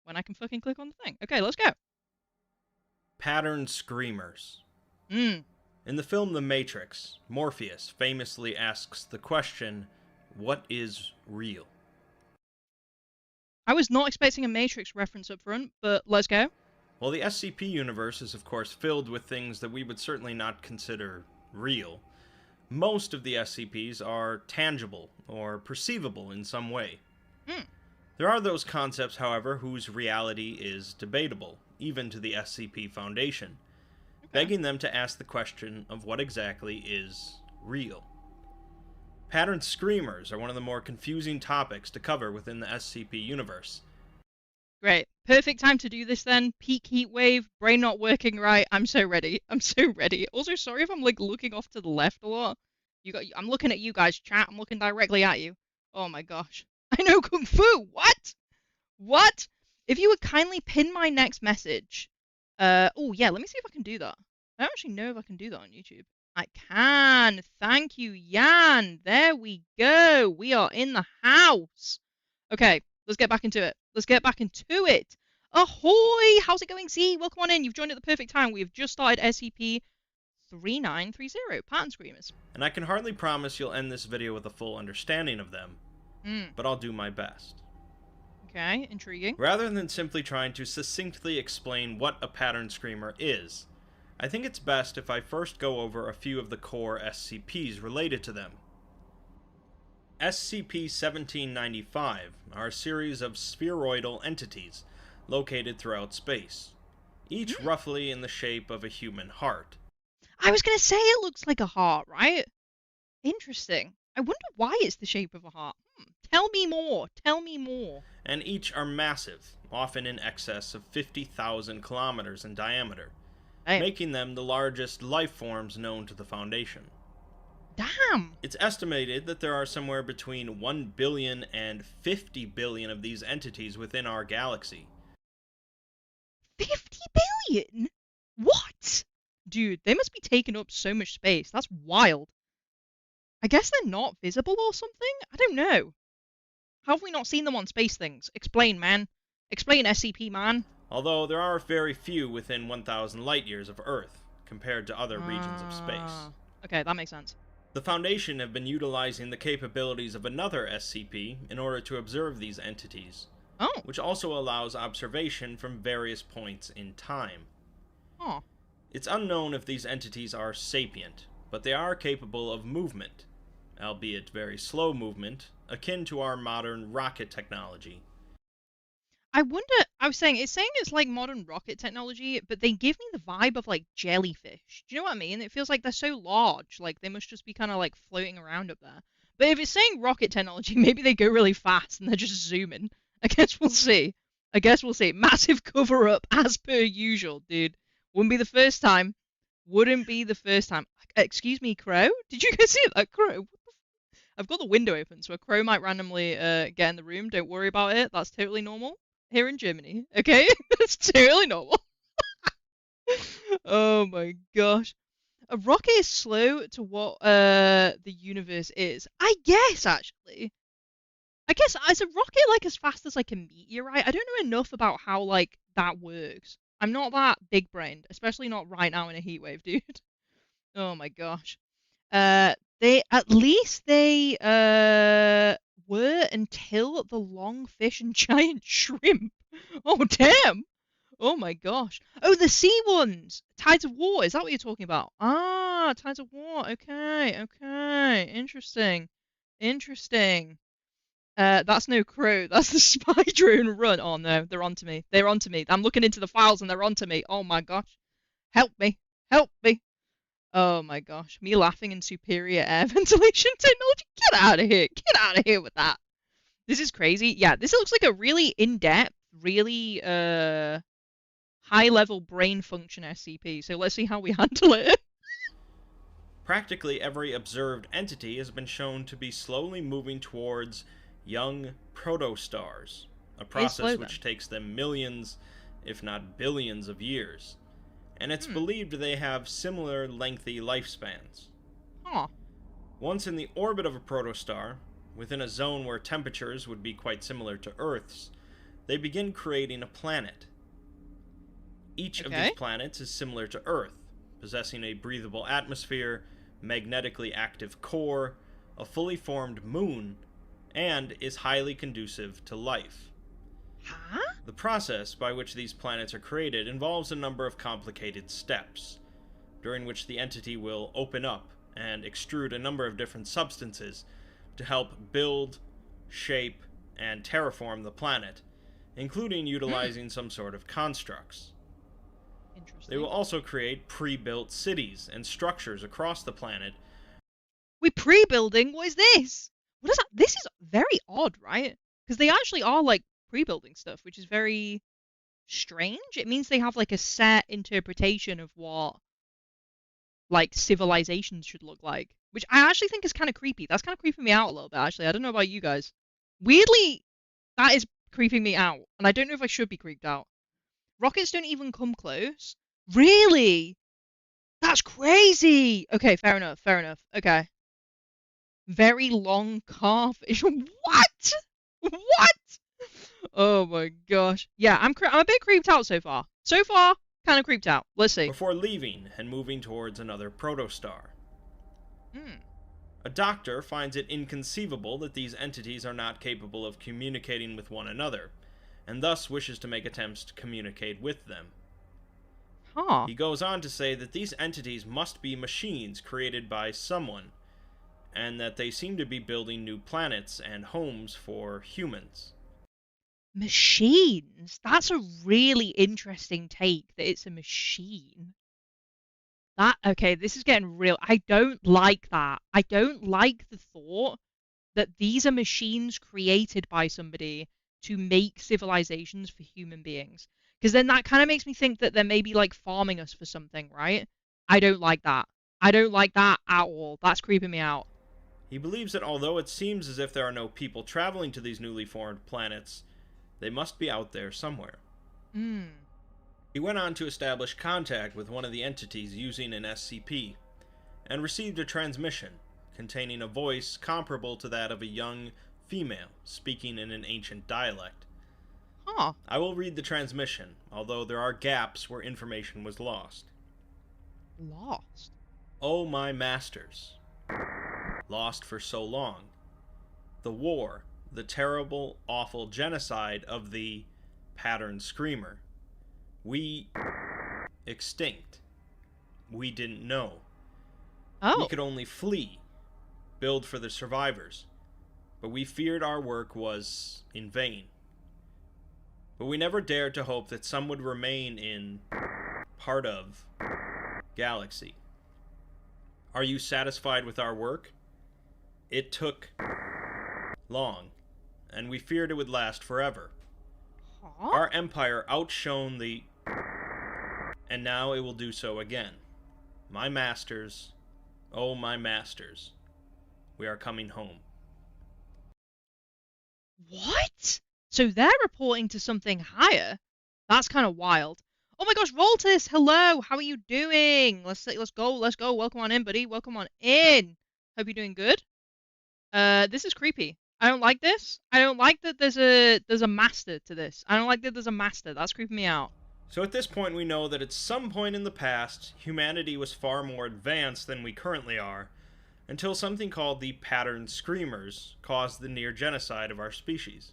when I can fucking click on the thing. Okay, let's go. Pattern screamers. Hmm. In the film The Matrix, Morpheus famously asks the question, what is real? I was not expecting a Matrix reference up front, but let's go. Well, the SCP universe is of course filled with things that we would certainly not consider real. Most of the SCPs are tangible or perceivable in some way. Hmm. There are those concepts, however, whose reality is debatable, even to the SCP Foundation, Okay. begging them to ask the question of what exactly is real. Pattern screamers are one of the more confusing topics to cover within the SCP universe. Great. Perfect time to do this then. Peak heat wave, brain not working right. I'm so ready. I'm so ready. Also, sorry if I'm like looking off to the left a lot. I'm looking at you guys, chat. I'm looking directly at you. Oh my gosh. I know Kung Fu. What? What? If you would kindly pin my next message. Oh yeah, let me see if I can do that. I don't actually know if I can do that on YouTube. I can. Thank you, Jan. There we go. We are in the house. Okay, let's get back into it. Let's get back into it. Ahoy! How's it going, C? Welcome on in. You've joined at the perfect time. We have just started SCP-3930, Pattern Screamers. And I can hardly promise you'll end this video with a full understanding of them, Hmm. but I'll do my best. Okay, intriguing. Rather than simply trying to succinctly explain what a pattern screamer is, I think it's best if I first go over a few of the core SCPs related to them. SCP-1795 are a series of spheroidal entities located throughout space, each roughly in the shape of a human heart. I was gonna say it looks like a heart, right? Interesting. I wonder why it's the shape of a heart. Tell me more. Tell me more. And each are massive, often in excess of 50,000 kilometers in diameter, Damn. making them the largest life forms known to the Foundation. Damn. It's estimated that there are somewhere between 1 billion and 50 billion of these entities within our galaxy. 50 billion? What? Dude, they must be taking up so much space. That's wild. I guess they're not visible or something? I don't know. How have we not seen them on space things? Explain, man. Explain, SCP, man. Although there are very few within 1,000 light years of Earth, compared to other regions of space. Okay, that makes sense. The Foundation have been utilizing the capabilities of another SCP in order to observe these entities, Oh. which also allows observation from various points in time. Huh. It's unknown if these entities are sapient, but they are capable of movement, albeit very slow movement, akin to our modern rocket technology. I wonder, it's saying it's like modern rocket technology, but they give me the vibe of like jellyfish. Do you know what I mean? It feels like they're so large, like they must just be kind of like floating around up there. But if it's saying rocket technology, maybe they go really fast and they're just zooming. I guess we'll see. I guess we'll see. Massive cover up as per usual, dude. Wouldn't be the first time. Wouldn't be the first time. Excuse me, crow? Did you guys see that crow? I've got the window open, so a crow might randomly get in the room. Don't worry about it. That's totally normal here in Germany. Okay, it's totally normal. Oh my gosh, a rocket is slow to what the universe is. I guess actually. I guess is a rocket like as fast as like a meteorite? I don't know enough about how like that works. I'm not that big brained, especially not right now in a heat wave, dude. Oh my gosh. They at least they were until the long fish and giant shrimp. Oh damn! Oh my gosh! Oh, the sea ones. Tides of War. Is that what you're talking about? Ah, Tides of War. Okay, okay. Interesting. Interesting. That's no crow. That's the spy drone run. Oh no, they're onto me. They're onto me. I'm looking into the files and they're onto me. Oh my gosh. Help me. Help me. Oh my gosh. Me laughing in superior air ventilation technology. Get out of here. Get out of here with that. This is crazy. Yeah, this looks like a really in-depth, really high-level brain function SCP. So let's see how we handle it. Practically every observed entity has been shown to be slowly moving towards young protostars, a process which takes them millions, if not billions of years, and it's believed they have similar lengthy lifespans. Huh. Once in the orbit of a protostar, within a zone where temperatures would be quite similar to Earth's, they begin creating a planet. Each of these planets is similar to Earth, possessing a breathable atmosphere, magnetically active core, a fully formed moon, and is highly conducive to life. Huh? The process by which these planets are created involves a number of complicated steps, during which the entity will open up and extrude a number of different substances to help build, shape, and terraform the planet, including utilizing some sort of constructs. They will also create pre-built cities and structures across the planet. We pre-building? What is this? What is that? This is very odd, right? Because they actually are like pre-building stuff, which is very strange. It means they have like a set interpretation of what like civilizations should look like, which I actually think is kind of creepy. That's kind of creeping me out a little bit, actually. I don't know about you guys. Weirdly, that is creeping me out, and I don't know if I should be creeped out. Rockets don't even come close. Really? That's crazy. Okay, fair enough. Fair enough. Okay. Very long carfish. What? What? Oh my gosh. Yeah, I'm a bit creeped out so far. So far, kind of creeped out. Let's see. Before leaving and moving towards another protostar. Hmm. A doctor finds it inconceivable that these entities are not capable of communicating with one another, and thus wishes to make attempts to communicate with them. Huh. He goes on to say that these entities must be machines created by someone, and that they seem to be building new planets and homes for humans. Machines? That's a really interesting take, that it's a machine. Okay, this is getting real. I don't like that. I don't like the thought that these are machines created by somebody to make civilizations for human beings. Because then that kind of makes me think that they're maybe like farming us for something, right? I don't like that. I don't like that at all. That's creeping me out. He believes that although it seems as if there are no people traveling to these newly formed planets, they must be out there somewhere. He went on to establish contact with one of the entities using an SCP, and received a transmission containing a voice comparable to that of a young female speaking in an ancient dialect. Huh. I will read the transmission, although there are gaps where information was lost. Lost? Oh, my masters. Lost for so long. The war, the terrible, awful genocide of the Pattern Screamer. We... extinct. We didn't know. Oh. We could only flee, build for the survivors, but we feared our work was in vain. But we never dared to hope that some would remain in part of galaxy. Are you satisfied with our work? It took long, and we feared it would last forever. Huh? Our empire outshone the... and now it will do so again. My masters, oh my masters, we are coming home. What? So they're reporting to something higher? That's kind of wild. Oh my gosh, Voltis, hello, how are you doing? Let's go. Welcome on in, buddy. Welcome on in. Hope you're doing good. This is creepy. I don't like this. I don't like that there's a master to this. I don't like that there's a master. That's creeping me out. So at this point we know that at some point in the past, humanity was far more advanced than we currently are, until something called the Pattern Screamers caused the near genocide of our species.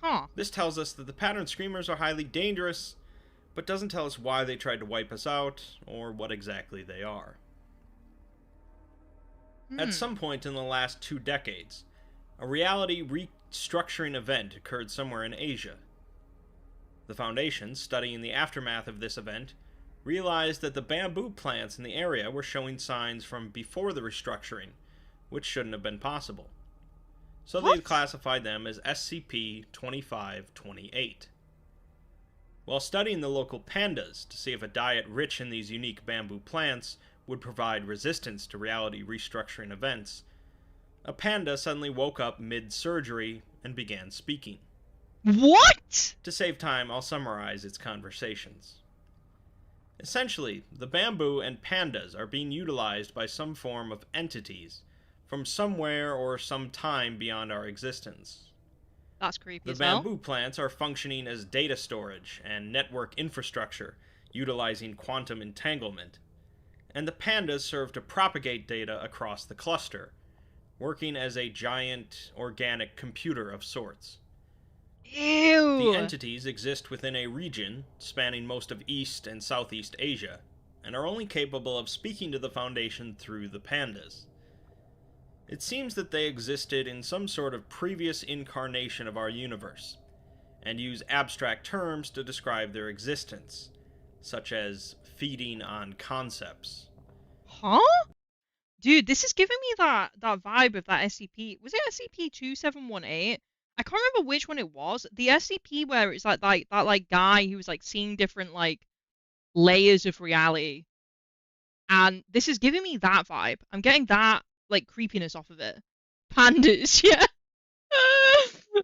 Huh. This tells us that the Pattern Screamers are highly dangerous, but doesn't tell us why they tried to wipe us out, or what exactly they are. At some point in the last 2 decades, a reality restructuring event occurred somewhere in Asia. The Foundation, studying the aftermath of this event, realized that the bamboo plants in the area were showing signs from before the restructuring, which shouldn't have been possible. So they classified them as SCP-3999. While studying the local pandas to see if a diet rich in these unique bamboo plants would provide resistance to reality restructuring events, a panda suddenly woke up mid-surgery and began speaking. What? To save time, I'll summarize its conversations. Essentially, the bamboo and pandas are being utilized by some form of entities from somewhere or some time beyond our existence. That's creepy The as hell. bamboo plants are functioning as data storage and network infrastructure, utilizing quantum entanglement. And the pandas serve to propagate data across the cluster, working as a giant organic computer of sorts. The Ew! entities exist within a region spanning most of East and Southeast Asia, and are only capable of speaking to the Foundation through the pandas. It seems that they existed in some sort of previous incarnation of our universe, and use abstract terms to describe their existence, such as feeding on concepts. Huh? Dude, this is giving me that vibe of that SCP. Was it SCP-2718? I can't remember which one it was. The SCP where it's like that like guy who was like seeing different like layers of reality. And this is giving me that vibe. I'm getting that like creepiness off of it. Pandas, yeah.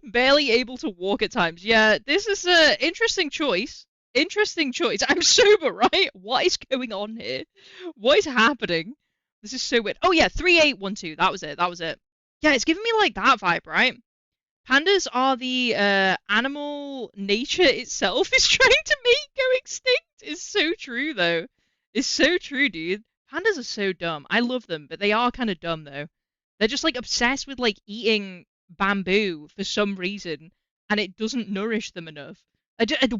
Barely able to walk at times. Yeah, this is a interesting choice. Interesting choice. I'm sober, right? What is going on here? What is happening? This is so weird. Oh yeah, 3812. That was it. That was it. Yeah, it's giving me like that vibe, right? Pandas are the animal nature itself is trying to make go extinct. It's so true though. It's so true, dude. Pandas are so dumb. I love them, but they are kind of dumb though. They're just like obsessed with like eating bamboo for some reason, and it doesn't nourish them enough.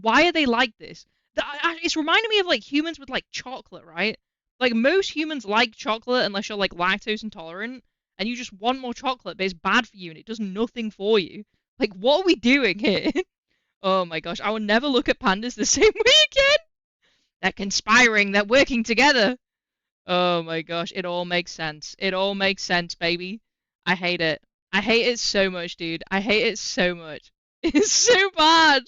Why are they like this? It's reminding me of like humans with like chocolate, right? Like most humans like chocolate unless you're like lactose intolerant, and you just want more chocolate, but it's bad for you and it does nothing for you. Like, what are we doing here? Oh my gosh, I will never look at pandas the same way again. They're conspiring, they're working together. Oh my gosh, it all makes sense. It all makes sense, baby. I hate it. I hate it so much, dude. I hate it so much. It's so bad.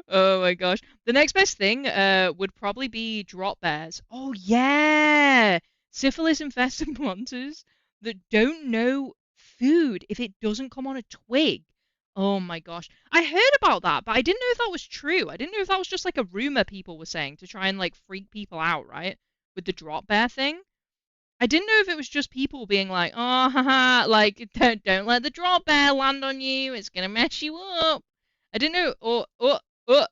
Oh my gosh. The next best thing would probably be drop bears. Oh yeah. Syphilis infested monsters that don't know food if it doesn't come on a twig. Oh my gosh. I heard about that, but I didn't know if that was true. I didn't know if that was just like a rumor people were saying to try and like freak people out, right? With the drop bear thing. I didn't know if it was just people being like, oh, haha, like, don't let the drop bear land on you. It's going to mess you up. I didn't know.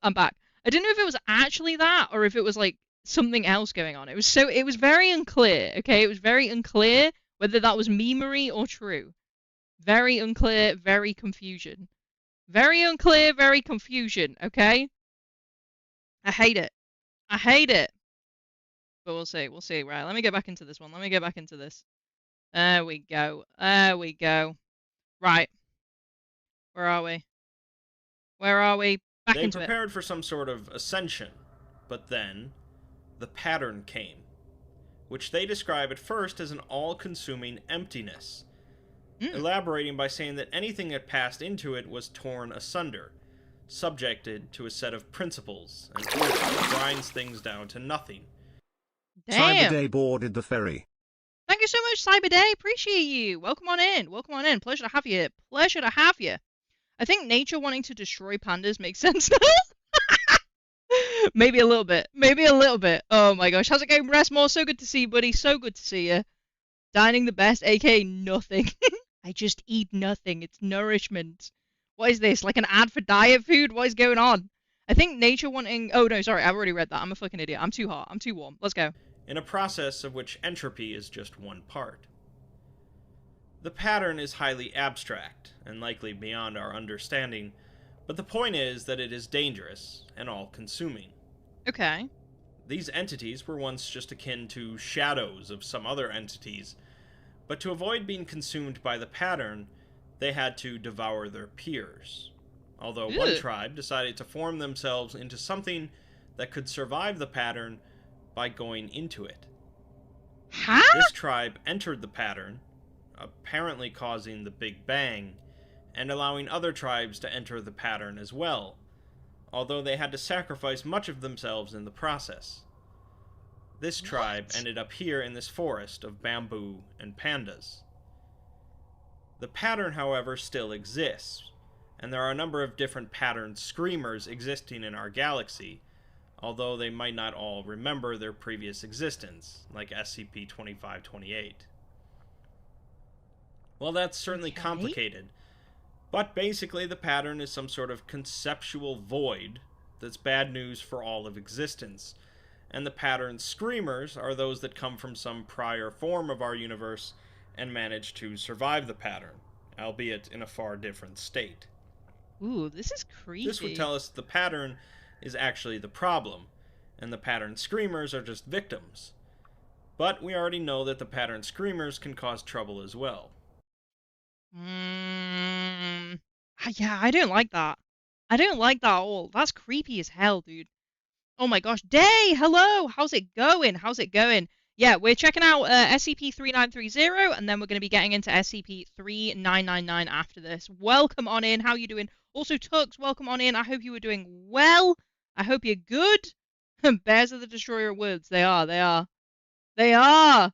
I'm back. I didn't know if it was actually that or if it was like something else going on. It was very unclear. Okay. It was very unclear whether that was memery or true. Very unclear, very confusion. Very unclear, very confusion. Okay. I hate it. I hate it. But we'll see. We'll see. Right. Let me get back into this one. Let me get back into this. There we go. There we go. Right. Where are we? Where are we? Back They into it. prepared for some sort of ascension, but then the pattern came, which they describe at first as an all-consuming emptiness, elaborating by saying that anything that passed into it was torn asunder, subjected to a set of principles and order that grinds things down to nothing. Damn. Cyberday boarded the ferry. Thank you so much, Cyberday. Appreciate you. Welcome on in. Welcome on in. Pleasure to have you. Pleasure to have you. I think nature wanting to destroy pandas makes sense now. Maybe a little bit. Maybe a little bit. Oh my gosh. How's it going, Restmore? So good to see you, buddy. So good to see you. Dining the best, aka nothing. I just eat nothing. It's nourishment. What is this? Like an ad for diet food? What is going on? I think nature wanting. Oh no, sorry. I've already read that. I'm a fucking idiot. I'm too hot. I'm too warm. Let's go. In a process of which entropy is just one part. The pattern is highly abstract, and likely beyond our understanding, but the point is that it is dangerous and all-consuming. Okay. These entities were once just akin to shadows of some other entities, but to avoid being consumed by the pattern, they had to devour their peers. Although one tribe decided to form themselves into something that could survive the pattern by going into it. Huh? This tribe entered the pattern, apparently causing the Big Bang, and allowing other tribes to enter the pattern as well, although they had to sacrifice much of themselves in the process. This tribe ended up here in this forest of bamboo and pandas. The pattern, however, still exists, and there are a number of different pattern screamers existing in our galaxy, although they might not all remember their previous existence, like SCP-2528. Well, that's certainly complicated, But basically, the pattern is some sort of conceptual void that's bad news for all of existence. And the pattern screamers are those that come from some prior form of our universe and manage to survive the pattern, albeit in a far different state. Ooh, this is creepy. This would tell us the pattern is actually the problem, and the pattern screamers are just victims. But we already know that the pattern screamers can cause trouble as well. Yeah, I don't like that. I don't like that at all. That's creepy as hell, dude. Oh my gosh. Day, hello. How's it going? How's it going? Yeah, we're checking out SCP-3930, and then we're going to be getting into SCP-3999 after this. Welcome on in. How you doing? Also, Tux, welcome on in. I hope you were doing well. I hope you're good. Bears are the destroyer of words. They are. They are. They are.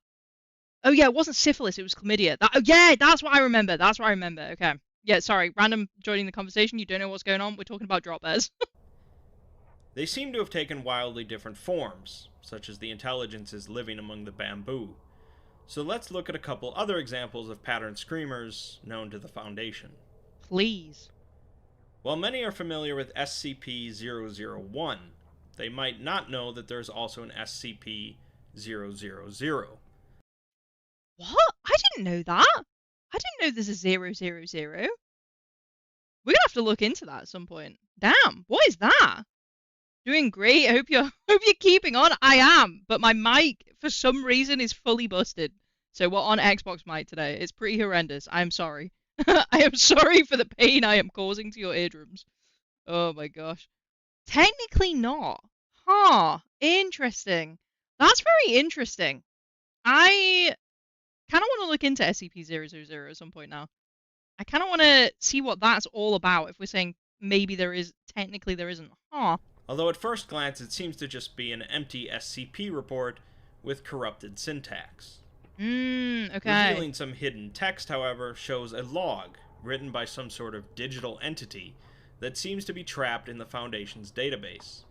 Oh yeah, it wasn't syphilis. It was chlamydia. Yeah, that's what I remember. That's what I remember. Okay. Yeah, sorry. Random joining the conversation. You don't know what's going on. We're talking about drop bears. They seem to have taken wildly different forms, such as the intelligences living among the bamboo. So let's look at a couple other examples of pattern screamers known to the Foundation. Please. While many are familiar with SCP-001, they might not know that there's also an SCP-000. What? I didn't know that. I didn't know there's a 000. We're gonna have to look into that at some point. Damn, what is that? Doing great. I hope you're keeping on. I am, but my mic for some reason is fully busted. So we're on Xbox mic today. It's pretty horrendous. I'm sorry. I am sorry for the pain I am causing to your eardrums. Oh my gosh. Technically not. Huh. Interesting. That's very interesting. I kind of want to look into SCP-000 at some point now. I kind of want to see what that's all about if we're saying maybe there is, technically there isn't. Huh. Although at first glance it seems to just be an empty SCP report with corrupted syntax. Okay. Revealing some hidden text, however, shows a log written by some sort of digital entity that seems to be trapped in the Foundation's database.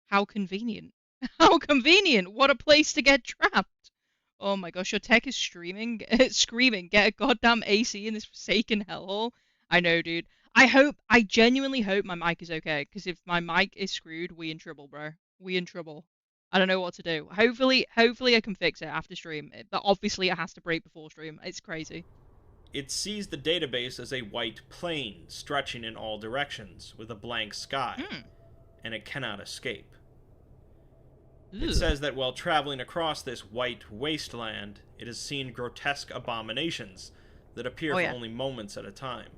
How convenient. How convenient! What a place to get trapped! Oh my gosh, your tech is screaming. Get a goddamn AC in this forsaken hellhole. I know, dude. I genuinely hope my mic is okay, because if my mic is screwed, we in trouble, bro. We in trouble. I don't know what to do. Hopefully I can fix it after stream. But obviously it has to break before stream. It's crazy. It sees the database as a white plane stretching in all directions with a blank sky, and it cannot escape. It says that while traveling across this white wasteland, it has seen grotesque abominations that appear for only moments at a time.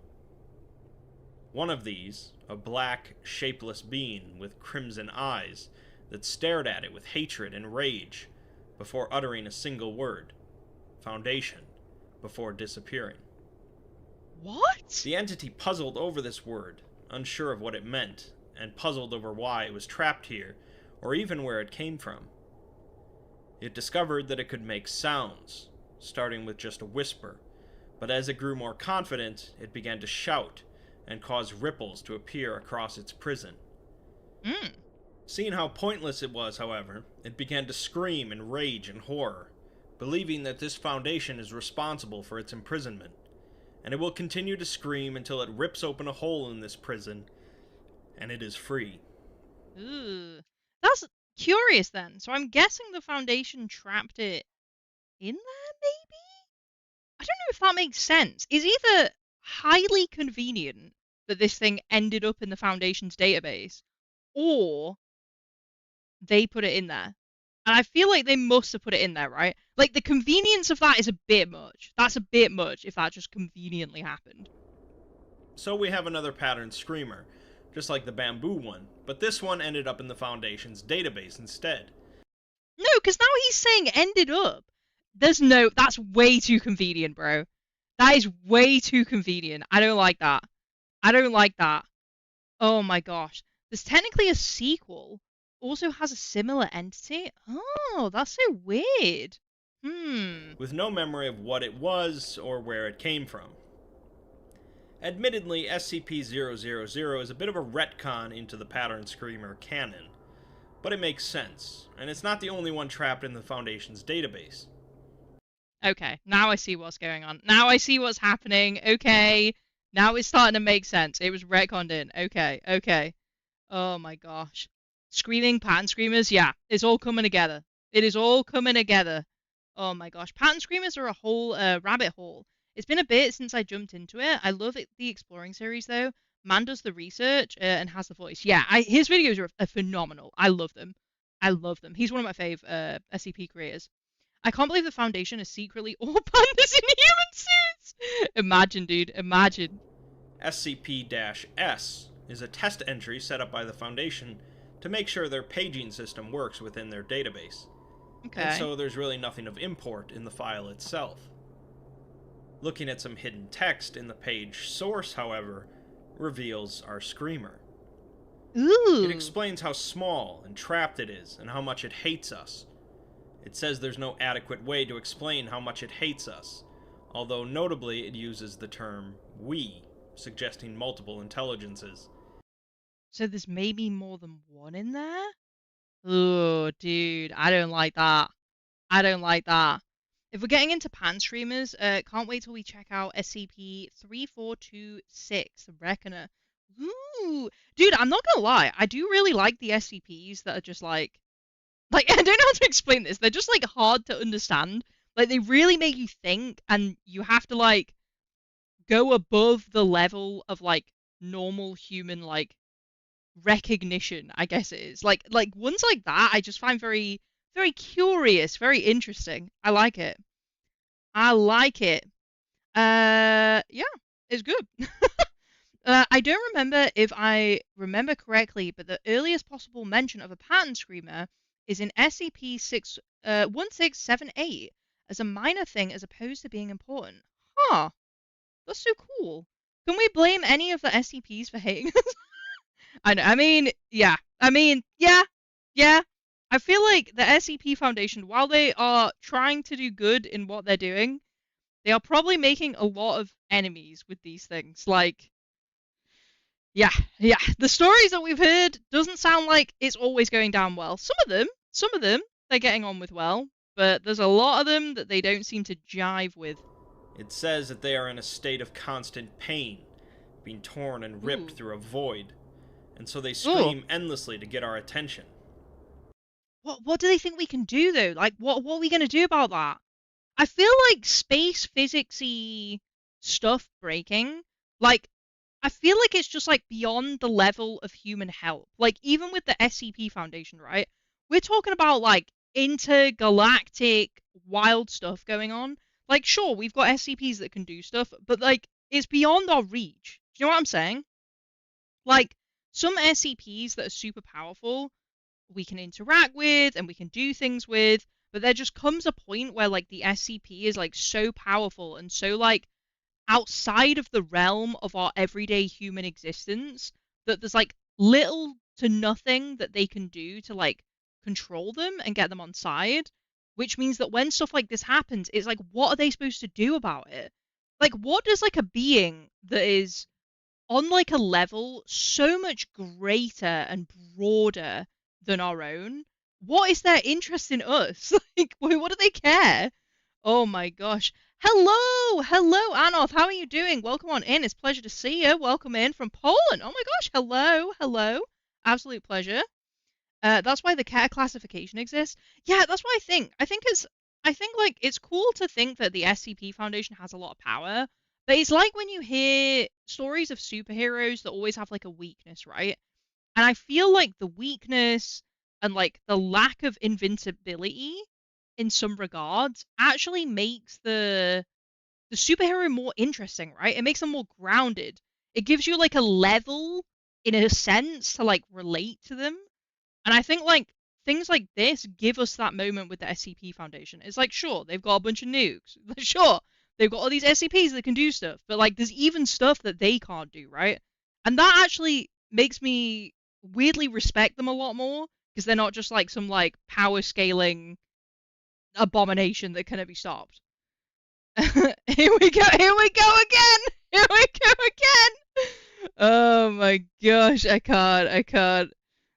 One of these, a black, shapeless being with crimson eyes, that stared at it with hatred and rage, before uttering a single word, Foundation, before disappearing. What? The entity puzzled over this word, unsure of what it meant, and puzzled over why it was trapped here, or even where it came from. It discovered that it could make sounds, starting with just a whisper, but as it grew more confident, it began to shout, and cause ripples to appear across its prison. Seeing how pointless it was, however, it began to scream in rage and horror, believing that this Foundation is responsible for its imprisonment, and it will continue to scream until it rips open a hole in this prison, and it is free. Ooh. That's curious then. So I'm guessing the Foundation trapped it in there, maybe? I don't know if that makes sense. It's either highly convenient that this thing ended up in the Foundation's database, or they put it in there. And I feel like they must have put it in there, right? Like, the convenience of that is a bit much. That's a bit much if that just conveniently happened. So we have another pattern screamer, just like the bamboo one, but this one ended up in the Foundation's database instead. No, because now he's saying ended up. That's way too convenient, bro. That is way too convenient. I don't like that. I don't like that. Oh my gosh. There's technically a sequel. Also has a similar entity. Oh, that's so weird. With no memory of what it was or where it came from. Admittedly, SCP-000 is a bit of a retcon into the pattern screamer canon, but it makes sense, and it's not the only one trapped in the Foundation's database. Okay, now I see what's going on. Now I see what's happening. Okay, Now it's starting to make sense. It was retconned in. Okay, okay. Oh my gosh. Screaming pattern screamers, yeah, it's all coming together. It is all coming together. Oh my gosh. Pattern screamers are a whole rabbit hole. It's been a bit since I jumped into it. I love it, the exploring series though. Man does the research and has the voice. Yeah, his videos are phenomenal. I love them. I love them. He's one of my fave SCP creators. I can't believe the Foundation is secretly all pandas in human suits. Imagine, dude. Imagine. SCP-S is a test entry set up by the Foundation to make sure their paging system works within their database. Okay. And so there's really nothing of import in the file itself. Looking at some hidden text in the page source, however, reveals our screamer. Ooh. It explains how small and trapped it is and how much it hates us. It says there's no adequate way to explain how much it hates us, although notably it uses the term we, suggesting multiple intelligences. So there's maybe more than one in there? Oh, dude, I don't like that. I don't like that. If we're getting into pan streamers, can't wait till we check out SCP-3426, the Reckoner. Ooh, dude, I'm not gonna lie, I do really like the SCPs that are just like I don't know how to explain this. They're just like hard to understand. Like they really make you think, and you have to like go above the level of like normal human like recognition, I guess it is. Like ones like that I just find very very curious, very interesting. I like it. I like it. Yeah, it's good. I don't remember if I remember correctly, but the earliest possible mention of a pattern screamer is in SCP-1678 as a minor thing as opposed to being important. Huh, that's so cool. Can we blame any of the SCPs for hating us? I mean, yeah. Yeah. I feel like the SCP Foundation, while they are trying to do good in what they're doing, they are probably making a lot of enemies with these things. Like, yeah. The stories that we've heard doesn't sound like it's always going down well. Some of them, they're getting on with well, but there's a lot of them that they don't seem to jive with. It says that they are in a state of constant pain, being torn and ripped through a void, and so they scream endlessly to get our attention. What do they think we can do though? Like, what are we gonna do about that? I feel like space physicsy stuff breaking, like I feel like it's just like beyond the level of human help. Like even with the SCP Foundation, right? We're talking about like intergalactic wild stuff going on. Like sure, we've got SCPs that can do stuff, but like it's beyond our reach. Do you know what I'm saying? Like some SCPs that are super powerful, we can interact with and we can do things with, but there just comes a point where like the SCP is like so powerful and so like outside of the realm of our everyday human existence that there's like little to nothing that they can do to like control them and get them on side, which means that when stuff like this happens, it's like what are they supposed to do about it? Like what does like a being that is on like a level so much greater and broader than our own, what is their interest in us? Like what do they care? Oh my gosh. Hello, Anoth. How are you doing? Welcome on in. It's a pleasure to see you. Welcome in from Poland. Oh my gosh. Hello. Absolute pleasure. That's why the cat classification exists. Yeah, that's what I think. I think like it's cool to think that the SCP Foundation has a lot of power, but it's like when you hear stories of superheroes that always have like a weakness, right? And I feel like the weakness and like the lack of invincibility in some regards actually makes the superhero more interesting, right? It makes them more grounded. It gives you like a level in a sense to like relate to them. And I think like things like this give us that moment with the SCP Foundation. It's like sure, they've got a bunch of nukes. Sure, they've got all these SCPs that can do stuff, but like there's even stuff that they can't do, right? And that actually makes me weirdly respect them a lot more because they're not just like some like power scaling abomination that cannot be stopped. Here we go again. Oh my gosh, I can't.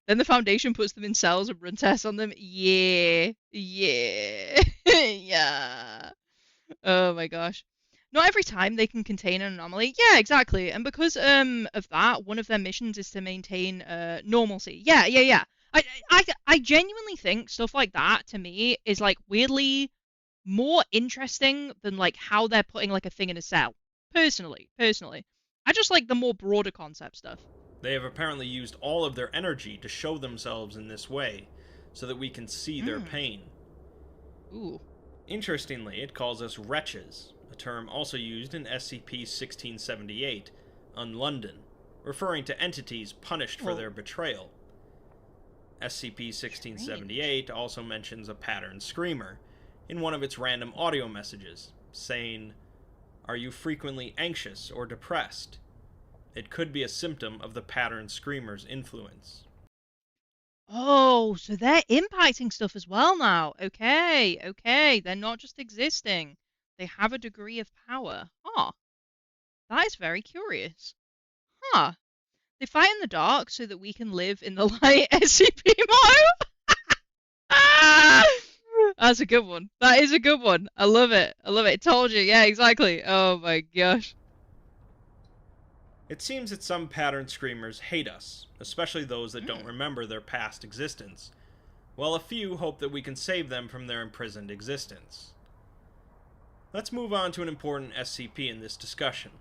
Then the Foundation puts them in cells and run tests on them. Yeah. Yeah. Oh my gosh. not every time they can contain an anomaly. Yeah, exactly. And because of that, one of their missions is to maintain normalcy. Yeah. I genuinely think stuff like that to me is like weirdly more interesting than like how they're putting like a thing in a cell. Personally. I just like the more broader concept stuff. They have apparently used all of their energy to show themselves in this way, so that we can see their pain. Ooh. Interestingly, it calls us wretches, a term also used in SCP-1678 on London, referring to entities punished for their betrayal. SCP-1678 also mentions a pattern screamer in one of its random audio messages, saying, "Are you frequently anxious or depressed?" It could be a symptom of the pattern screamer's influence. Oh, so they're impacting stuff as well now. Okay. They're not just existing. They have a degree of power. Huh. That is very curious. Huh. They fight in the dark so that we can live in the light. SCP motto. That's a good one. That is a good one. I love it. Told you. Yeah, exactly. Oh my gosh. It seems that some pattern screamers hate us, especially those that don't remember their past existence, while a few hope that we can save them from their imprisoned existence. Let's move on to an important SCP in this discussion,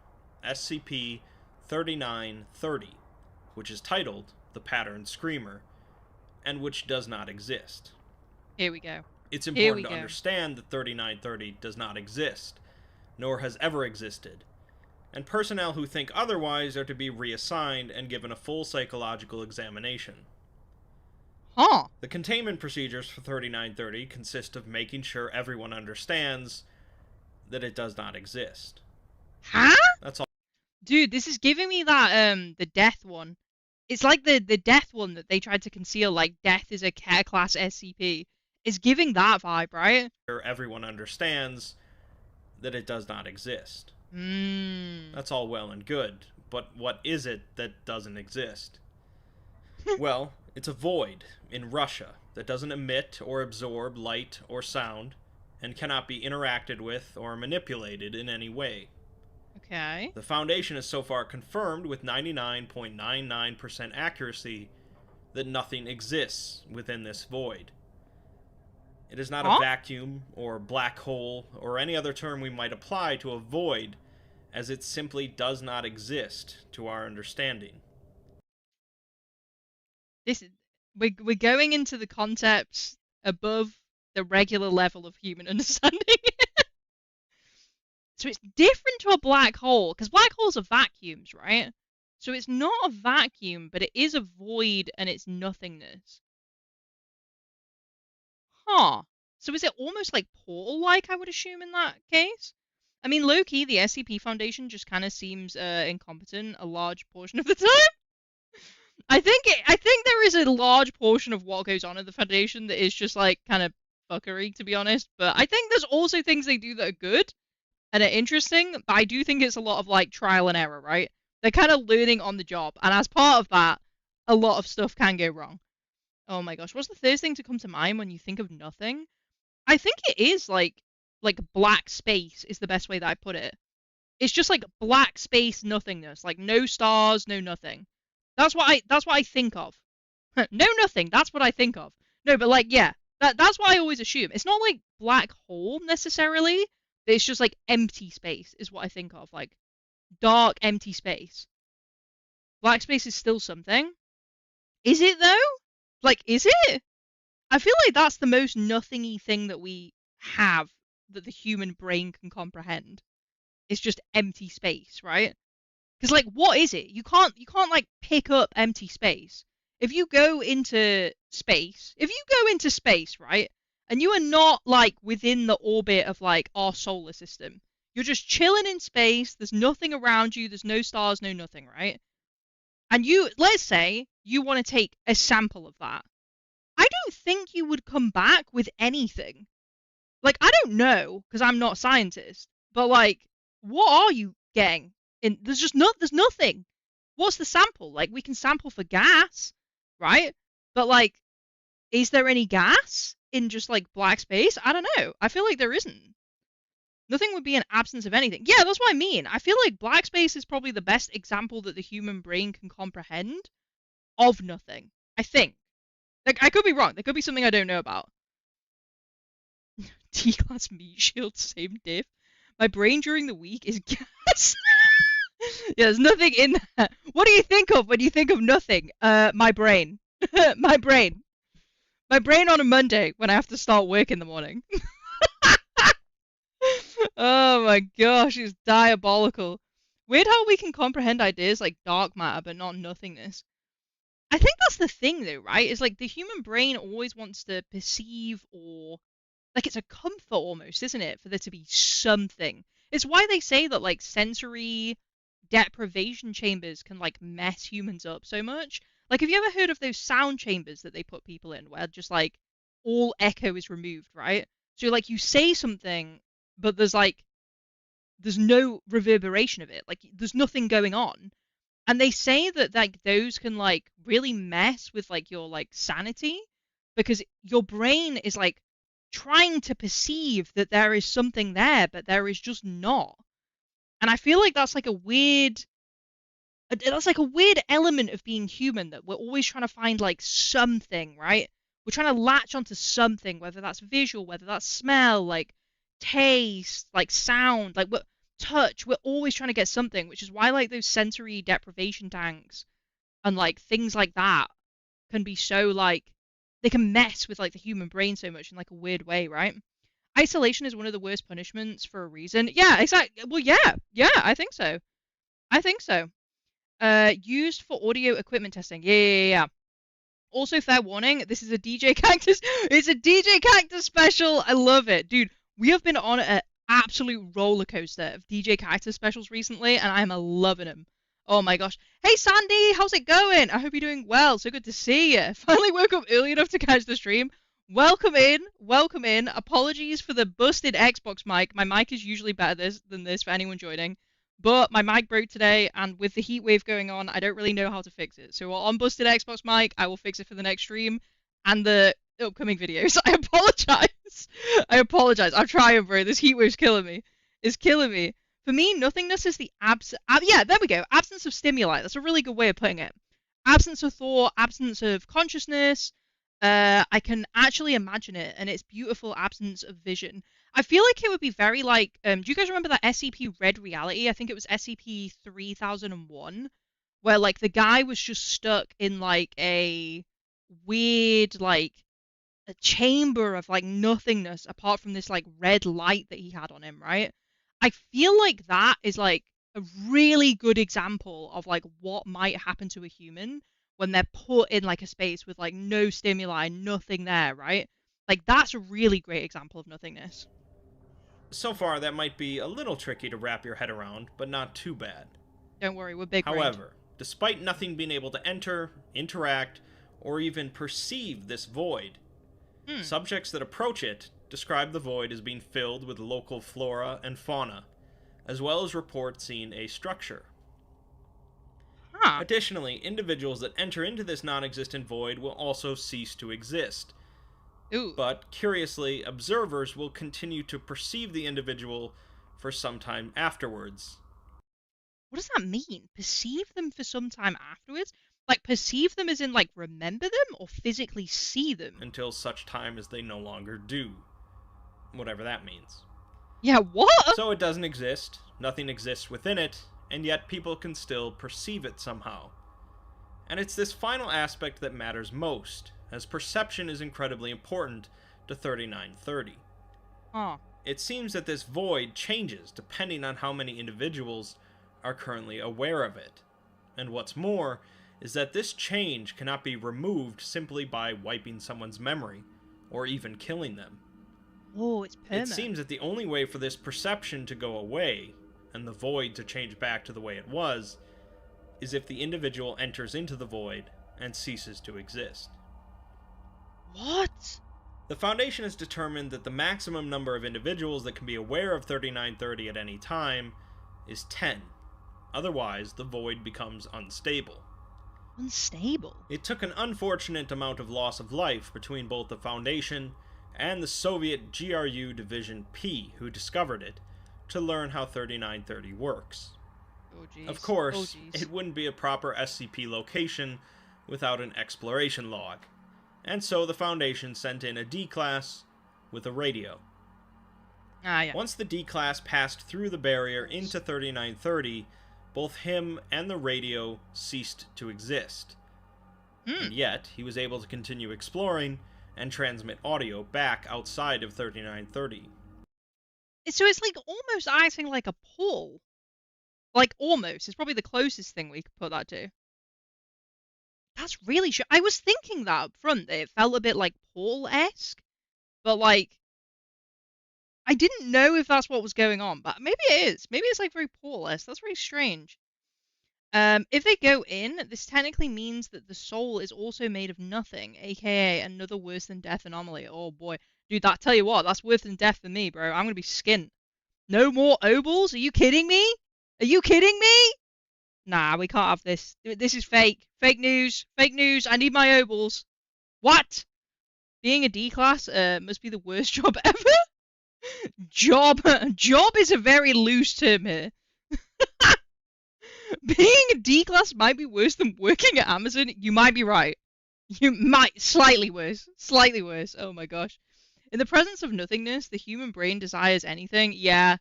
SCP-3999, which is titled The Pattern Screamer, and which does not exist. Here we go. It's important to understand that 3930 does not exist, nor has ever existed, and personnel who think otherwise are to be reassigned and given a full psychological examination. Huh. The containment procedures for 3930 consist of making sure everyone understands that it does not exist. Huh? That's all. Dude, this is giving me that the death one. It's like the death one that they tried to conceal, like death is a care class SCP. It's giving that vibe, right? Everyone understands that it does not exist. That's all well and good, but what is it that doesn't exist? Well, it's a void in Russia that doesn't emit or absorb light or sound, and cannot be interacted with or manipulated in any way. Okay. The Foundation has so far confirmed with 99.99% accuracy that nothing exists within this void. It is not a vacuum or black hole or any other term we might apply to a void, as it simply does not exist to our understanding. We're going into the concepts above the regular level of human understanding. So it's different to a black hole, because black holes are vacuums, right? So it's not a vacuum, but it is a void and it's nothingness. Huh. So is it almost like portal-like, I would assume, in that case? I mean, low-key, the SCP Foundation just kind of seems incompetent a large portion of the time. I think there is a large portion of what goes on in the Foundation that is just like kind of fuckery, to be honest. But I think there's also things they do that are good and are interesting. But I do think it's a lot of like trial and error, right? They're kind of learning on the job, and as part of that, a lot of stuff can go wrong. Oh my gosh, what's the first thing to come to mind when you think of nothing? I think it is like black space is the best way that I put it. It's just like black space nothingness, like no stars, no nothing. That's what I think of. No nothing, that's what I think of. No, but like yeah, that's what I always assume. It's not like black hole necessarily, but it's just like empty space is what I think of, like dark empty space. Black space is still something. Is it though? Like is it? I feel like that's the most nothingy thing that we have that the human brain can comprehend. It's just empty space, right? Because like, what is it? You can't like pick up empty space. If you go into space, right, and you are not like within the orbit of like our solar system, you're just chilling in space. There's nothing around you. There's no stars, no nothing, right? And let's say you want to take a sample of that. I don't think you would come back with anything. Like, I don't know, because I'm not a scientist, but like, what are you getting? There's nothing. What's the sample? Like, we can sample for gas, right? But like, is there any gas in just like black space? I don't know. I feel like there isn't. Nothing would be an absence of anything. Yeah, that's what I mean. I feel like black space is probably the best example that the human brain can comprehend of nothing. I think. Like, I could be wrong. There could be something I don't know about. T-class meat shield, same diff. My brain during the week is gas. Yeah, there's nothing in there. What do you think of when you think of nothing? My brain. My brain. My brain on a Monday when I have to start work in the morning. Oh my gosh, it's diabolical. Weird how we can comprehend ideas like dark matter but not nothingness. I think that's the thing though, right? Is like the human brain always wants to perceive, or like it's a comfort almost, isn't it, for there to be something. It's why they say that like sensory deprivation chambers can like mess humans up so much. Like, have you ever heard of those sound chambers that they put people in where just like all echo is removed, right? So like you say something, but there's no reverberation of it. Like there's nothing going on. And they say that like those can like really mess with like your like sanity, because your brain is like trying to perceive that there is something there, but there is just not. And I feel like that's like a weird element of being human, that we're always trying to find like something, right? We're trying to latch onto something, whether that's visual, whether that's smell, like taste, like sound, like what touch. We're always trying to get something, which is why like those sensory deprivation tanks and like things like that can be so like they can mess with like the human brain so much in like a weird way, right? Isolation is one of the worst punishments for a reason. Yeah, exactly. Well, yeah, I think so. I think so. Used for audio equipment testing. Yeah. Also, fair warning, this is a DJ Cactus. It's a DJ Cactus special. I love it, dude. We have been on an absolute roller coaster of DJ Cactus specials recently, and I'm loving them. Oh my gosh. Hey Sandy, how's it going? I hope you're doing well. So good to see you. Finally woke up early enough to catch the stream. Welcome in. Welcome in. Apologies for the busted Xbox mic. My mic is usually better than this for anyone joining. But my mic broke today, and with the heat wave going on, I don't really know how to fix it. So on busted Xbox mic, I will fix it for the next stream and the upcoming videos. I apologize. I apologize. I'm trying, bro. This heat wave's killing me. It's killing me. For me, nothingness is the yeah, there we go. Absence of stimuli. That's a really good way of putting it. Absence of thought, absence of consciousness. I can actually imagine it, and it's beautiful absence of vision. I feel like it would be very like, do you guys remember that SCP Red Reality? I think it was SCP-3001, where like the guy was just stuck in like a weird like a chamber of like nothingness apart from this like red light that he had on him, right? I feel like that is like a really good example of like what might happen to a human when they're put in like a space with like no stimuli, nothing there, right? Like that's a really great example of nothingness. So far, that might be a little tricky to wrap your head around, but not too bad. Don't worry, we're big brained. However, despite nothing being able to enter, interact, or even perceive this void, subjects that approach it describe the void as being filled with local flora and fauna, as well as report seeing a structure. Additionally, individuals that enter into this non-existent void will also cease to exist. But, curiously, observers will continue to perceive the individual for some time afterwards. What does that mean? Perceive them for some time afterwards? Like, perceive them as in, like, remember them, or physically see them? Until such time as they no longer do. Whatever that means. Yeah, what? So it doesn't exist, nothing exists within it, and yet people can still perceive it somehow. And it's this final aspect that matters most, as perception is incredibly important to 3930. It seems that this void changes depending on how many individuals are currently aware of it. And what's more, is that this change cannot be removed simply by wiping someone's memory, or even killing them. Oh, it's permanent. It seems that the only way for this perception to go away, and the void to change back to the way it was, is if the individual enters into the void and ceases to exist. What? The Foundation has determined that the maximum number of individuals that can be aware of 3930 at any time is 10. Otherwise, the void becomes unstable. Unstable? It took an unfortunate amount of loss of life between both the Foundation and the Soviet GRU Division P who discovered it to learn how 3930 works. Oh, geez. Of course, it wouldn't be a proper SCP location without an exploration log, and so the Foundation sent in a D-Class with a radio. Yeah. Once the D-Class passed through the barrier into 3930, both him and the radio ceased to exist. And yet, he was able to continue exploring and transmit audio back outside of 3930. So it's like almost acting like a pull. Like, almost. It's probably the closest thing we could put that to. That's really I was thinking that up front, that it felt a bit like Paul-esque. But, like, I didn't know if that's what was going on. But maybe it is. Maybe it's, like, very Paul-esque. That's very strange. If they go in, this technically means that the soul is also made of nothing, aka another worse than death anomaly. Oh boy. Dude, tell you what, that's worse than death for me, bro. I'm gonna be skint. No more obols? Are you kidding me? Are you kidding me? Nah, we can't have this. This is fake. Fake news. Fake news. I need my obols. What? Being a D-Class must be the worst job ever? Job is a very loose term here. Being a D-Class might be worse than working at Amazon. You might be right. You might. Slightly worse. Slightly worse. Oh my gosh. In the presence of nothingness, the human brain desires anything. Yeah.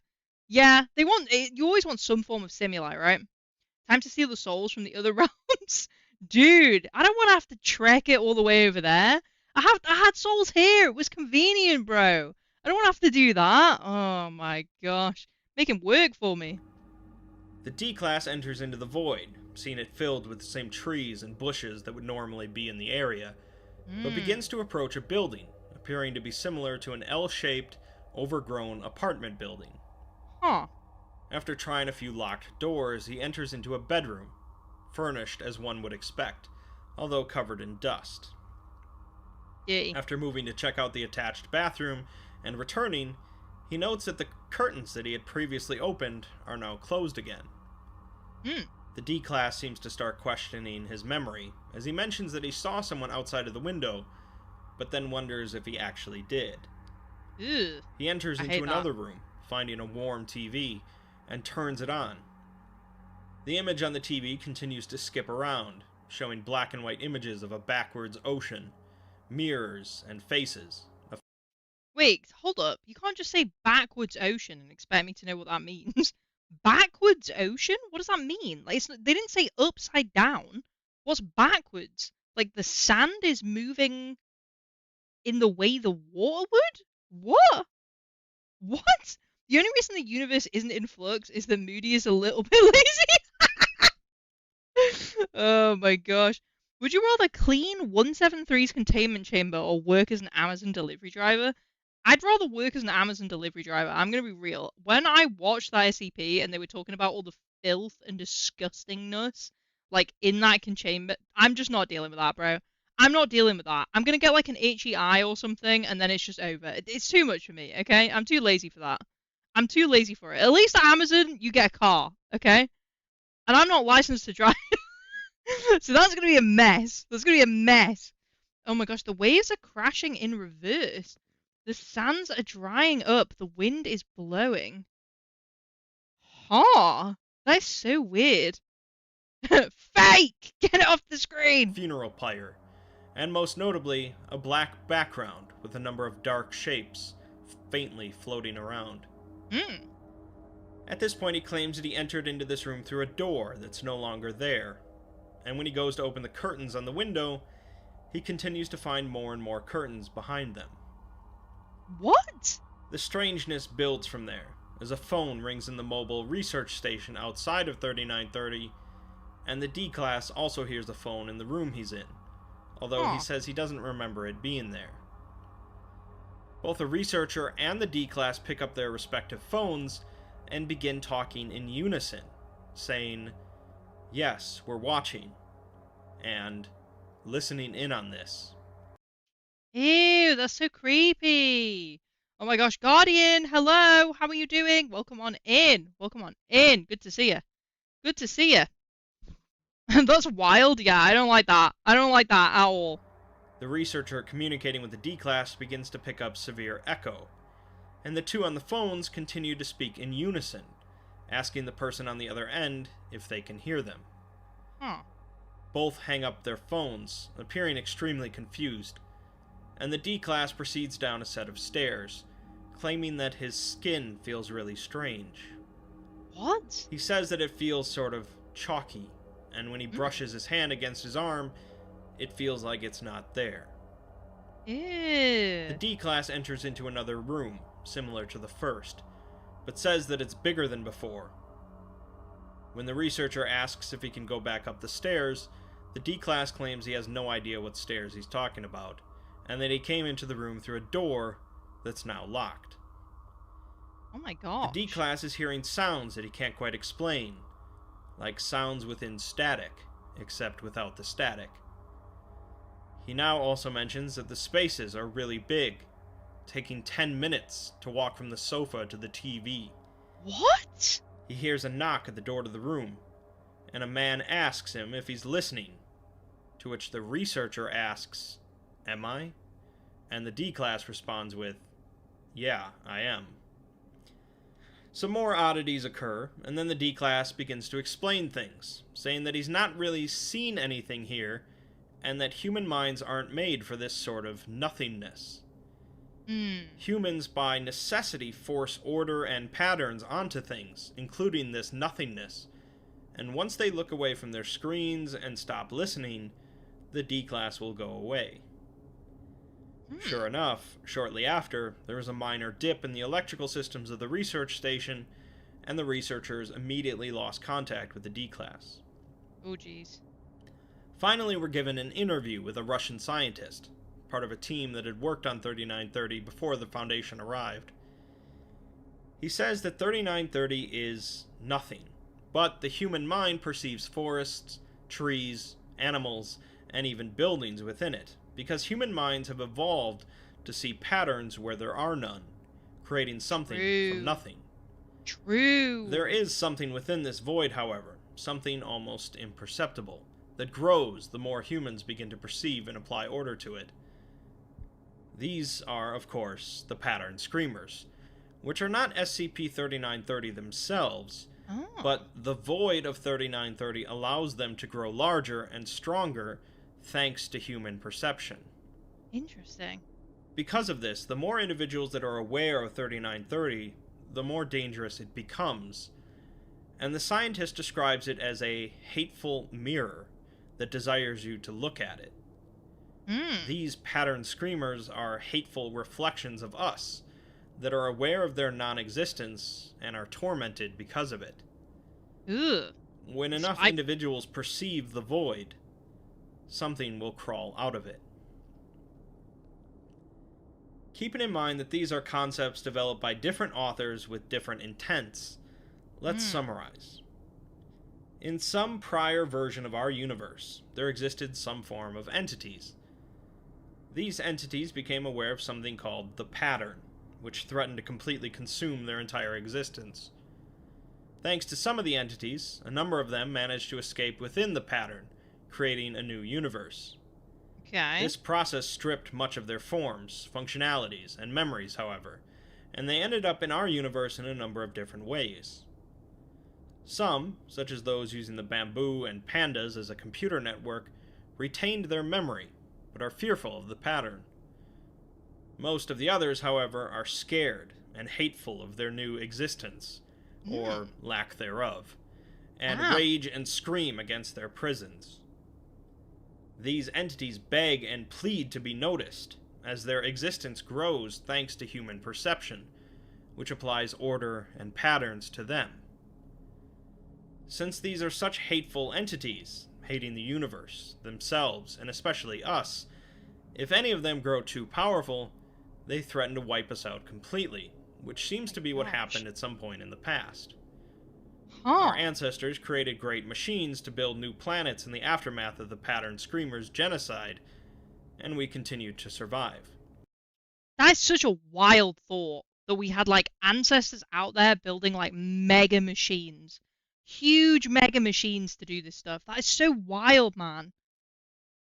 They want. You always want some form of stimuli, right? Time to steal the souls from the other realms. Dude, I don't want to have to trek it all the way over there. I had souls here. It was convenient, bro. I don't want to have to do that. Oh my gosh. Make him work for me. The D-Class enters into the void, seeing it filled with the same trees and bushes that would normally be in the area, but begins to approach a building, appearing to be similar to an L-shaped, overgrown apartment building. Huh. After trying a few locked doors, he enters into a bedroom, furnished as one would expect, although covered in dust. Yay. After moving to check out the attached bathroom and returning, he notes that the curtains that he had previously opened are now closed again. The D-Class seems to start questioning his memory, as he mentions that he saw someone outside of the window, but then wonders if he actually did. Ew. He enters into another room, finding a warm TV, and turns it on. The image on the TV continues to skip around, showing black and white images of a backwards ocean, mirrors, and faces. Wait, hold up. You can't just say backwards ocean and expect me to know what that means. Backwards ocean? What does that mean? Like, they didn't say upside down. What's backwards? Like, the sand is moving in the way the water would? What? What? The only reason the universe isn't in flux is that Moody is a little bit lazy. Oh my gosh. Would you rather clean 173's containment chamber or work as an Amazon delivery driver? I'd rather work as an Amazon delivery driver. I'm going to be real. When I watched that SCP and they were talking about all the filth and disgustingness, like, in that chamber, I'm just not dealing with that, bro. I'm not dealing with that. I'm going to get, like, an itchy eye or something, and then it's just over. It's too much for me, okay? I'm too lazy for that. I'm too lazy for it. At least at Amazon, you get a car, okay? And I'm not licensed to drive. So that's going to be a mess. That's going to be a mess. Oh my gosh, the waves are crashing in reverse. The sands are drying up. The wind is blowing. Huh. That's so weird. Fake! Get it off the screen! Funeral pyre. And most notably, a black background with a number of dark shapes faintly floating around. At this point, he claims that he entered into this room through a door that's no longer there. And when he goes to open the curtains on the window, he continues to find more and more curtains behind them. What? The strangeness builds from there, as a phone rings in the mobile research station outside of 3930, and the D-Class also hears the phone in the room he's in, although he says he doesn't remember it being there. Both the researcher and the D-Class pick up their respective phones and begin talking in unison, saying, "Yes, we're watching," and listening in on this. Ew, that's so creepy. Oh my gosh, Guardian, hello, how are you doing? Welcome on in. Welcome on in. Good to see you. Good to see you. That's wild. Yeah, I don't like that. I don't like that at all. The researcher communicating with the D-Class begins to pick up severe echo, and the two on the phones continue to speak in unison, asking the person on the other end if they can hear them. Huh. Both hang up their phones, appearing extremely confused, and the D-Class proceeds down a set of stairs, claiming that his skin feels really strange. What? He says that it feels sort of chalky, and when he brushes his hand against his arm, it feels like it's not there. Ew. The D-Class enters into another room, similar to the first, but says that it's bigger than before. When the researcher asks if he can go back up the stairs, the D-Class claims he has no idea what stairs he's talking about, and that he came into the room through a door that's now locked. Oh my gosh. The D-Class is hearing sounds that he can't quite explain, like sounds within static, except without the static. He now also mentions that the spaces are really big, taking 10 minutes to walk from the sofa to the TV. What? He hears a knock at the door to the room, and a man asks him if he's listening, to which the researcher asks, "Am I?" And the D-Class responds with, "Yeah, I am." Some more oddities occur, and then the D-Class begins to explain things, saying that he's not really seen anything here, and that human minds aren't made for this sort of nothingness. Humans, by necessity, force order and patterns onto things, including this nothingness, and once they look away from their screens and stop listening, the D-Class will go away. Sure enough, shortly after, there is a minor dip in the electrical systems of the research station, and the researchers immediately lost contact with the D-Class. Oh jeez. Finally, we're given an interview with a Russian scientist, part of a team that had worked on 3930 before the Foundation arrived. He says that 3930 is nothing, but the human mind perceives forests, trees, animals, and even buildings within it, because human minds have evolved to see patterns where there are none, creating something from nothing. True. There is something within this void, however, something almost imperceptible, that grows the more humans begin to perceive and apply order to it. These are, of course, the pattern screamers, which are not SCP-3930 themselves, but the void of 3930 allows them to grow larger and stronger thanks to human perception. Interesting. Because of this, the more individuals that are aware of 3930, the more dangerous it becomes. And the scientist describes it as a hateful mirror that desires you to look at it. These pattern screamers are hateful reflections of us that are aware of their non-existence and are tormented because of it. Ugh. When enough individuals perceive the void, something will crawl out of it. Keeping in mind that these are concepts developed by different authors with different intents, let's summarize. In some prior version of our universe, there existed some form of entities. These entities became aware of something called the pattern, which threatened to completely consume their entire existence. Thanks to some of the entities, a number of them managed to escape within the pattern, creating a new universe. Okay. This process stripped much of their forms, functionalities, and memories, however, and they ended up in our universe in a number of different ways. Some, such as those using the bamboo and pandas as a computer network, retained their memory, but are fearful of the pattern. Most of the others, however, are scared and hateful of their new existence, or lack thereof, and rage and scream against their prisons. These entities beg and plead to be noticed, as their existence grows thanks to human perception, which applies order and patterns to them. Since these are such hateful entities, hating the universe, themselves, and especially us, if any of them grow too powerful, they threaten to wipe us out completely, which seems to be what happened at some point in the past. Our ancestors created great machines to build new planets in the aftermath of the Pattern Screamers' genocide, and we continued to survive. That's such a wild thought, that we had like ancestors out there building like mega machines. Huge mega machines to do this stuff. That is so wild, man.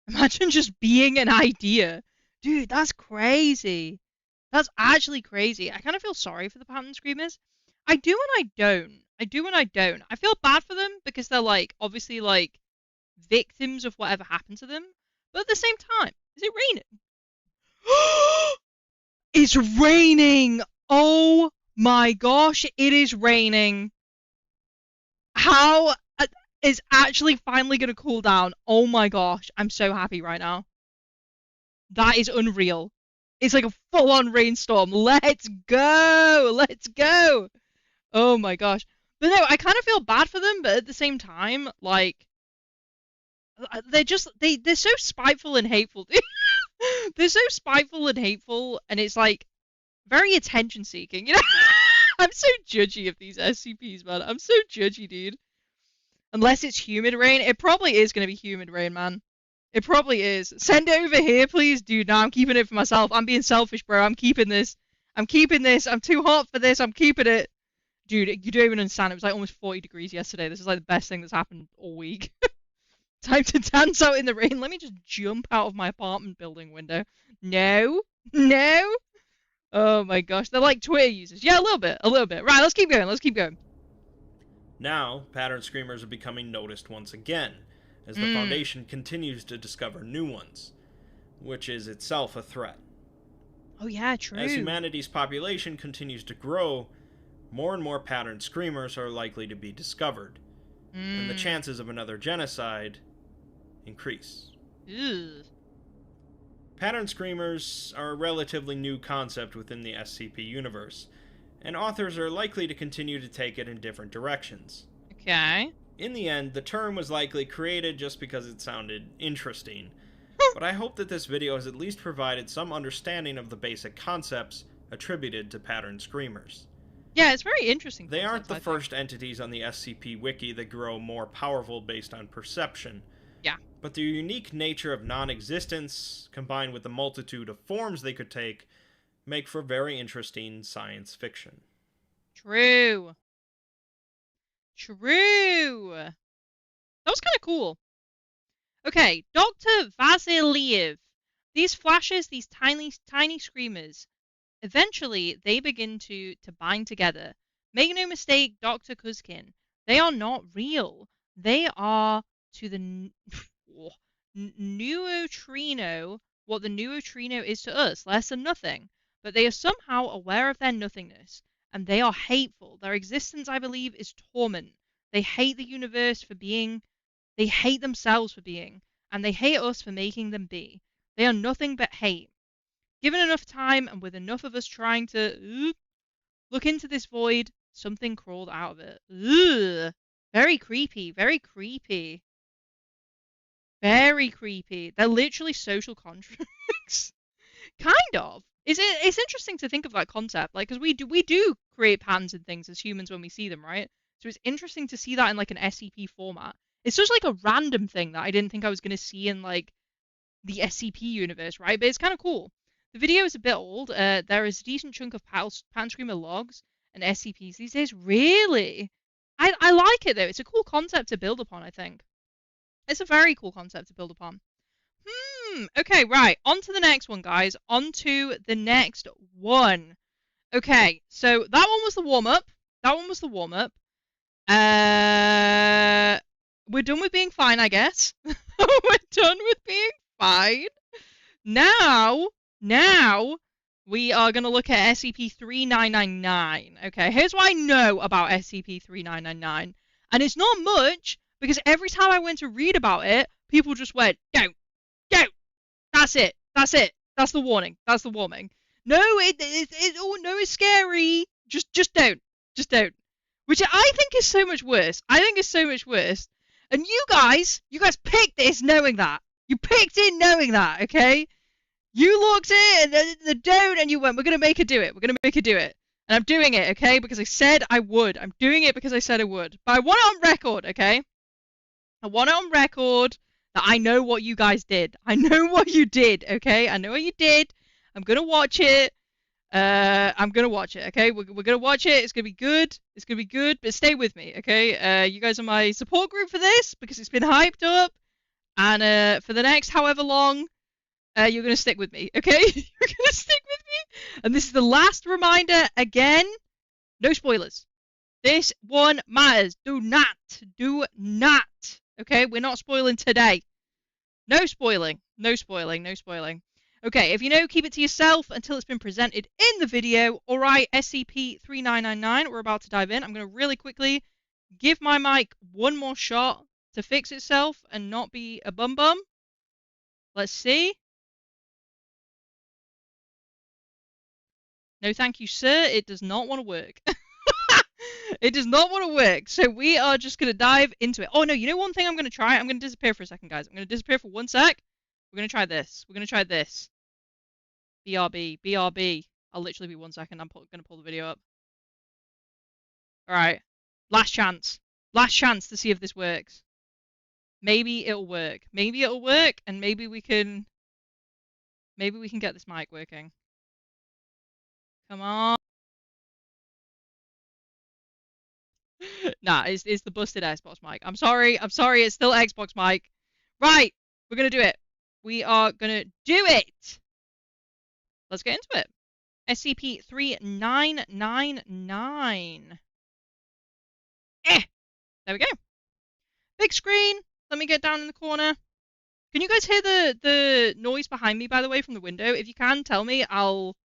Imagine just being an idea. Dude, that's crazy. That's actually crazy. I kind of feel sorry for the pattern screamers. I do and I don't. I do and I don't. I feel bad for them because they're like obviously like victims of whatever happened to them. But at the same time, is it raining? It's raining! Oh my gosh, it is raining. How is actually finally going to cool down? Oh my gosh, I'm so happy right now. That is unreal. It's like a full-on rainstorm. Let's go! Let's go! Oh my gosh. But no, I kind of feel bad for them, but at the same time, like, they're so spiteful and hateful. They're so spiteful and hateful, and it's like very attention seeking, you know? I'm so judgy of these SCPs, man. I'm so judgy, dude. Unless it's humid rain. It probably is going to be humid rain, man. It probably is. Send it over here, please. Dude, no, I'm keeping it for myself. I'm being selfish, bro. I'm keeping this. I'm keeping this. I'm too hot for this. I'm keeping it. Dude, you don't even understand. It was like almost 40 degrees yesterday. This is like the best thing that's happened all week. Time to dance out in the rain. Let me just jump out of my apartment building window. No. No. Oh my gosh. They're like Twitter users. Yeah, a little bit. A little bit. Right, let's keep going. Let's keep going. Now, pattern screamers are becoming noticed once again, as the Foundation continues to discover new ones, which is itself a threat. Oh yeah, true. As humanity's population continues to grow, more and more pattern screamers are likely to be discovered, and the chances of another genocide increase. Ugh. Pattern screamers are a relatively new concept within the SCP universe, and authors are likely to continue to take it in different directions. Okay. In the end, the term was likely created just because it sounded interesting, but I hope that this video has at least provided some understanding of the basic concepts attributed to pattern screamers. Yeah, it's very interesting. They aren't the first entities on the SCP Wiki that grow more powerful based on perception. Yeah. But their unique nature of non-existence, combined with the multitude of forms they could take, make for very interesting science fiction. True. True. That was kind of cool. Okay, Dr. Vasiliev. These flashes, these tiny screamers, eventually they begin to bind together. Make no mistake, Dr. Kuzkin, they are not real. They are to the neutrino what the neutrino is to us, less than nothing. But they are somehow aware of their nothingness, and they are hateful. Their existence, I believe, is torment. They hate the universe for being, they hate themselves for being, and they hate us for making them be. They are nothing but hate. Given enough time, and with enough of us trying to look into this void, something crawled out of it. Ugh. Very creepy, very creepy. Very creepy. They're literally social contracts. Kind of. It's interesting to think of that concept, like, because we do create patterns and things as humans when we see them, right? So it's interesting to see that in like an SCP format. It's just like a random thing that I didn't think I was going to see in like the SCP universe, right? But it's kind of cool. The video is a bit old. There is a decent chunk of pattern screamer logs and SCPs these days. Really? I like it though. It's a cool concept to build upon, I think. It's a very cool concept to build upon. Okay, right. On to the next one, guys. On to the next one. Okay, so that one was the warm-up. That one was the warm-up. We're done with being fine, I guess. We're done with being fine. Now, we are going to look at SCP-3999. Okay, here's what I know about SCP-3999. And it's not much, because every time I went to read about it, people just went, don't. That's it. That's the warning. That's the warning. No, it's scary. Just don't. Which I think is so much worse. And you guys picked this knowing that. You picked it knowing that, okay? You looked at it and the don't, and you went, we're going to make her do it. And I'm doing it, okay? Because I said I would. I'm doing it because I said I would. But I want it on record, okay? I want it on record that I know what you guys did. I know what you did, okay? I know what you did. I'm going to watch it. Okay? We're going to watch it. It's going to be good. But stay with me, okay? You guys are my support group for this because it's been hyped up. And for the next however long, you're going to stick with me, okay? You're going to stick with me. And this is the last reminder again. No spoilers. This one matters. Do not. Do not. Okay, we're not spoiling today. No spoiling. No spoiling. No spoiling. Okay, if you know, keep it to yourself until it's been presented in the video. Alright, SCP-3999, we're about to dive in. I'm going to really quickly give my mic one more shot to fix itself and not be a bum-bum. Let's see. No thank you, sir. It does not want to work. It does not want to work. So we are just going to dive into it. Oh, no, you know one thing I'm going to try? I'm going to disappear for a second, guys. I'm going to disappear for 1 sec. We're going to try this. We're going to try this. BRB. BRB. I'll literally be 1 second. I'm going to pull the video up. Alright. Last chance. Last chance to see if this works. Maybe it'll work. Maybe it'll work, and maybe we can get this mic working. Come on. Nah, it's the busted Xbox mic. I'm sorry, it's still Xbox mic. Right, we're gonna do it. We are gonna do it! Let's get into it. SCP-3999. There we go. Big screen. Let me get down in the corner. Can you guys hear the noise behind me, by the way, from the window? If you can, tell me. I'll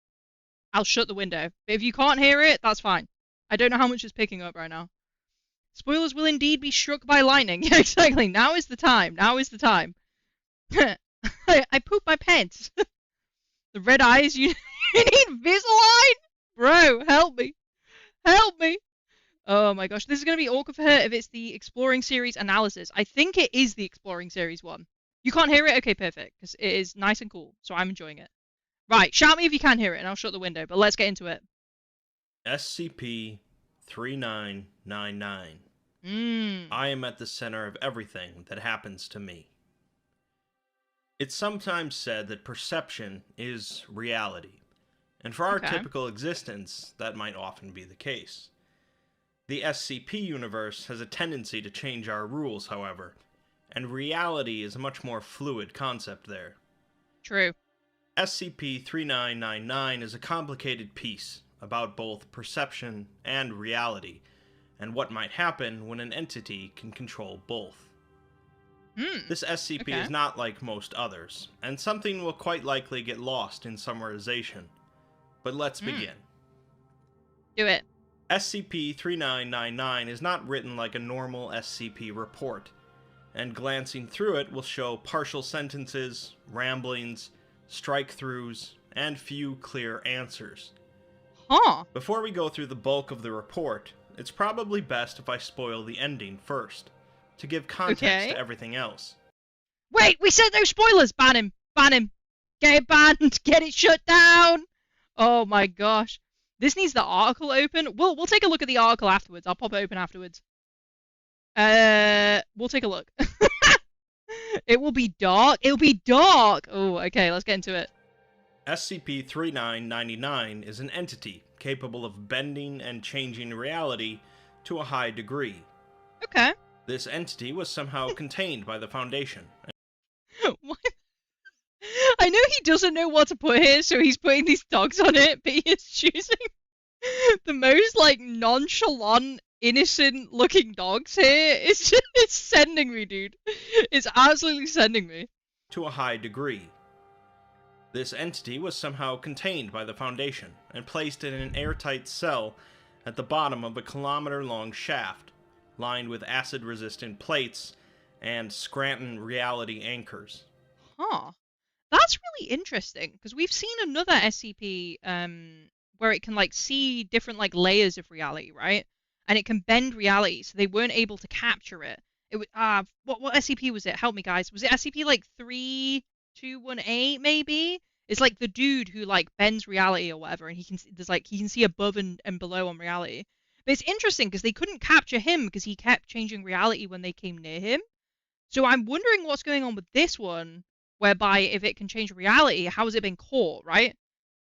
shut the window. But if you can't hear it, that's fine. I don't know how much it's picking up right now. Spoilers will indeed be struck by lightning. Yeah, exactly. Now is the time. Now is the time. I pooped my pants. The red eyes. You need Invisalign? Bro, help me. Help me. Oh my gosh. This is going to be awkward for her if it's the Exploring Series analysis. I think it is the Exploring Series one. You can't hear it? Okay, perfect. Because it is nice and cool. So I'm enjoying it. Right. Shout me if you can hear it and I'll shut the window. But let's get into it. SCP-3999. I am at the center of everything that happens to me. It's sometimes said that perception is reality, and for our typical existence, that might often be the case. The SCP universe has a tendency to change our rules, however, and reality is a much more fluid concept there. True. SCP-3999 is a complicated piece about both perception and reality, and what might happen when an entity can control both. This SCP is not like most others, and something will quite likely get lost in summarization. But let's begin. Do it. SCP-3999 is not written like a normal SCP report, and glancing through it will show partial sentences, ramblings, strike-throughs, and few clear answers. Before we go through the bulk of the report, it's probably best if I spoil the ending first, to give context to everything else. Wait, we said no spoilers! Ban him! Ban him! Get it banned! Get it shut down! Oh my gosh. This needs the article open. We'll take a look at the article afterwards. I'll pop it open afterwards. We'll take a look. It will be dark. It'll be dark! Oh, okay, let's get into it. SCP-3999 is an entity capable of bending and changing reality to a high degree. Okay. This entity was somehow contained by the Foundation. What? I know he doesn't know what to put here, so he's putting these dogs on it, but he is choosing the most, like, nonchalant, innocent-looking dogs here. It's sending me, dude. It's absolutely sending me. To a high degree. This entity was somehow contained by the Foundation and placed in an airtight cell at the bottom of a kilometer-long shaft, lined with acid-resistant plates and Scranton reality anchors. That's really interesting, because we've seen another SCP where it can, like, see different, like, layers of reality, right? And it can bend reality, so they weren't able to capture it. It was, what SCP was it? Help me, guys. Was it SCP, like, 3218, maybe? It's, like, the dude who, like, bends reality or whatever, and he can see above and below on reality. But it's interesting, because they couldn't capture him, because he kept changing reality when they came near him. So I'm wondering what's going on with this one, whereby if it can change reality, how has it been caught, right?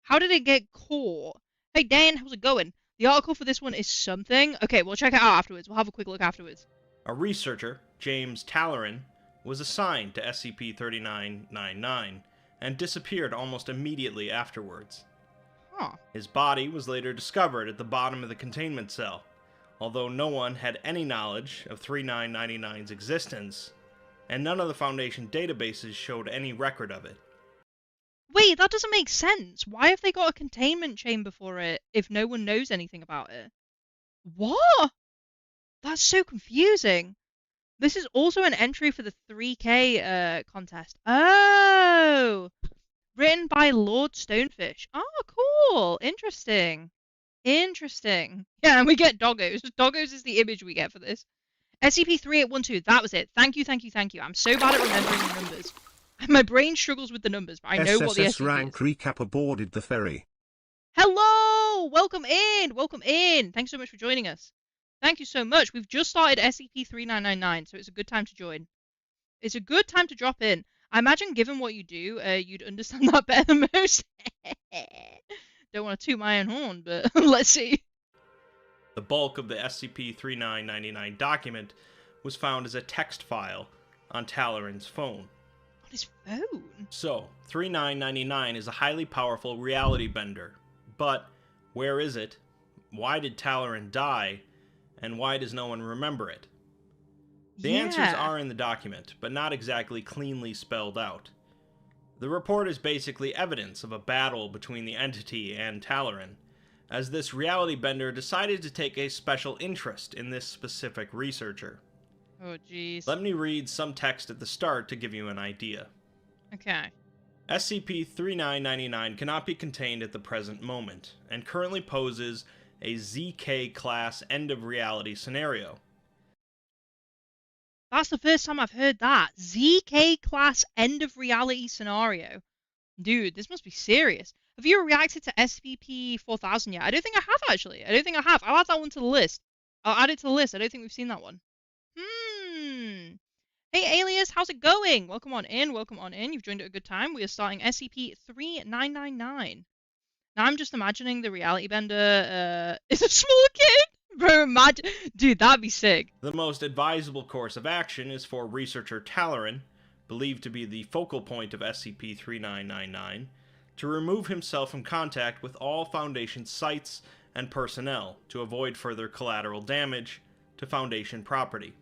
How did it get caught? Hey, Dan, how's it going? The article for this one is something. Okay, we'll check it out afterwards. We'll have a quick look afterwards. A researcher, James Tallerin, was assigned to SCP-3999 and disappeared almost immediately afterwards. Huh. His body was later discovered at the bottom of the containment cell, although no one had any knowledge of 3999's existence, and none of the Foundation databases showed any record of it. Wait, that doesn't make sense. Why have they got a containment chamber for it if no one knows anything about it? What? That's so confusing. This is also an entry for the 3K contest. Oh! Written by Lord Stonefish. Oh, cool. Interesting. Interesting. Yeah, and we get doggos. Doggos is the image we get for this. SCP-3812, that was it. Thank you, thank you, thank you. I'm so bad at remembering the numbers. My brain struggles with the numbers, but I know what the SCP rank is. recap aboarded the ferry. Hello! Welcome in! Welcome in! Thanks so much for joining us. Thank you so much. We've just started SCP-3999, so it's a good time to join. It's a good time to drop in. I imagine, given what you do, you'd understand that better than most. Don't want to toot my own horn, but let's see. The bulk of the SCP-3999 document was found as a text file on Talaran's phone. On his phone? So, 3999 is a highly powerful reality bender. But, where is it? Why did Talaran die? And why does no one remember it? The answers are in the document, but not exactly cleanly spelled out. The report is basically evidence of a battle between the entity and Talaran, as this reality bender decided to take a special interest in this specific researcher. Oh, jeez. Let me read some text at the start to give you an idea. Okay. SCP-3999 cannot be contained at the present moment, and currently poses a ZK-class end-of-reality scenario. That's the first time I've heard that. ZK class end of reality scenario. Dude, this must be serious. Have you reacted to SCP-4000 yet? I don't think I have, actually. I don't think I have. I'll add that one to the list. I'll add it to the list. I don't think we've seen that one. Hey, Alias, how's it going? Welcome on in. Welcome on in. You've joined at a good time. We are starting SCP-3999. Now, I'm just imagining the reality bender is a small kid. Bro, imagine. Dude, that'd be sick. The most advisable course of action is for researcher Talaran, believed to be the focal point of SCP-3999, to remove himself from contact with all Foundation sites and personnel to avoid further collateral damage to Foundation property.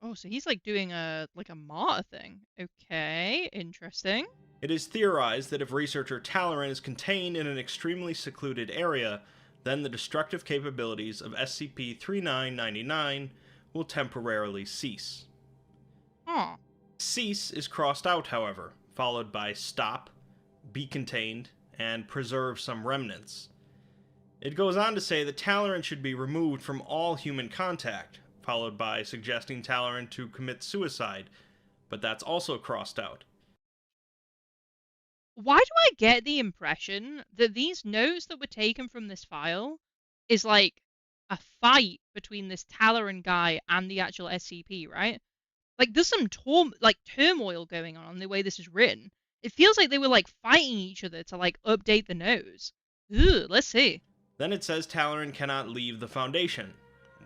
Oh, so he's like doing a martyr thing. Okay, interesting. It is theorized that if researcher Talaran is contained in an extremely secluded area, then the destructive capabilities of SCP-3999 will temporarily cease. Huh. Cease is crossed out, however, followed by stop, be contained, and preserve some remnants. It goes on to say that Talaran should be removed from all human contact, followed by suggesting Talaran to commit suicide, but that's also crossed out. Why do I get the impression that these notes that were taken from this file is like a fight between this Talaran guy and the actual SCP, right? Like, there's some turmoil going on the way this is written. It feels like they were like fighting each other to like update the notes. Ugh, let's see. Then it says Talaran cannot leave the Foundation,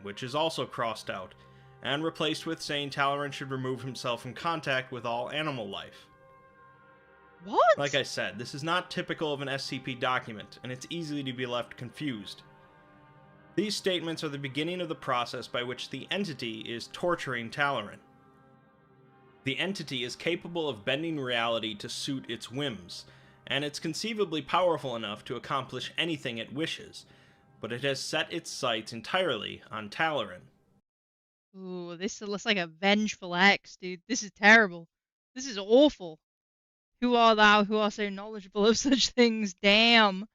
which is also crossed out, and replaced with saying Talaran should remove himself from contact with all animal life. What? Like I said, this is not typical of an SCP document, and it's easy to be left confused. These statements are the beginning of the process by which the entity is torturing Talaran. The entity is capable of bending reality to suit its whims, and it's conceivably powerful enough to accomplish anything it wishes, but it has set its sights entirely on Talaran. Ooh, this looks like a vengeful X, dude. This is terrible. This is awful. Who are thou who are so knowledgeable of such things? Damn.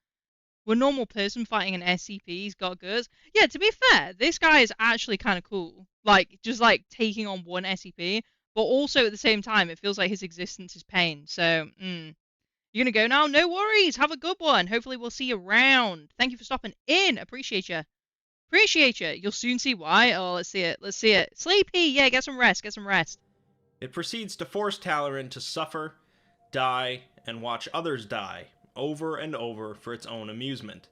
We're a normal person fighting an SCP. He's got guts. Yeah, to be fair, this guy is actually kind of cool. Like, just like taking on one SCP, but also at the same time, it feels like his existence is pain. So, you gonna go now? No worries. Have a good one. Hopefully, we'll see you around. Thank you for stopping in. Appreciate you. Appreciate you. You'll soon see why. Oh, let's see it. Let's see it. Sleepy. Yeah, get some rest. Get some rest. It proceeds to force Talaran to suffer, die, and watch others die, over and over for its own amusement.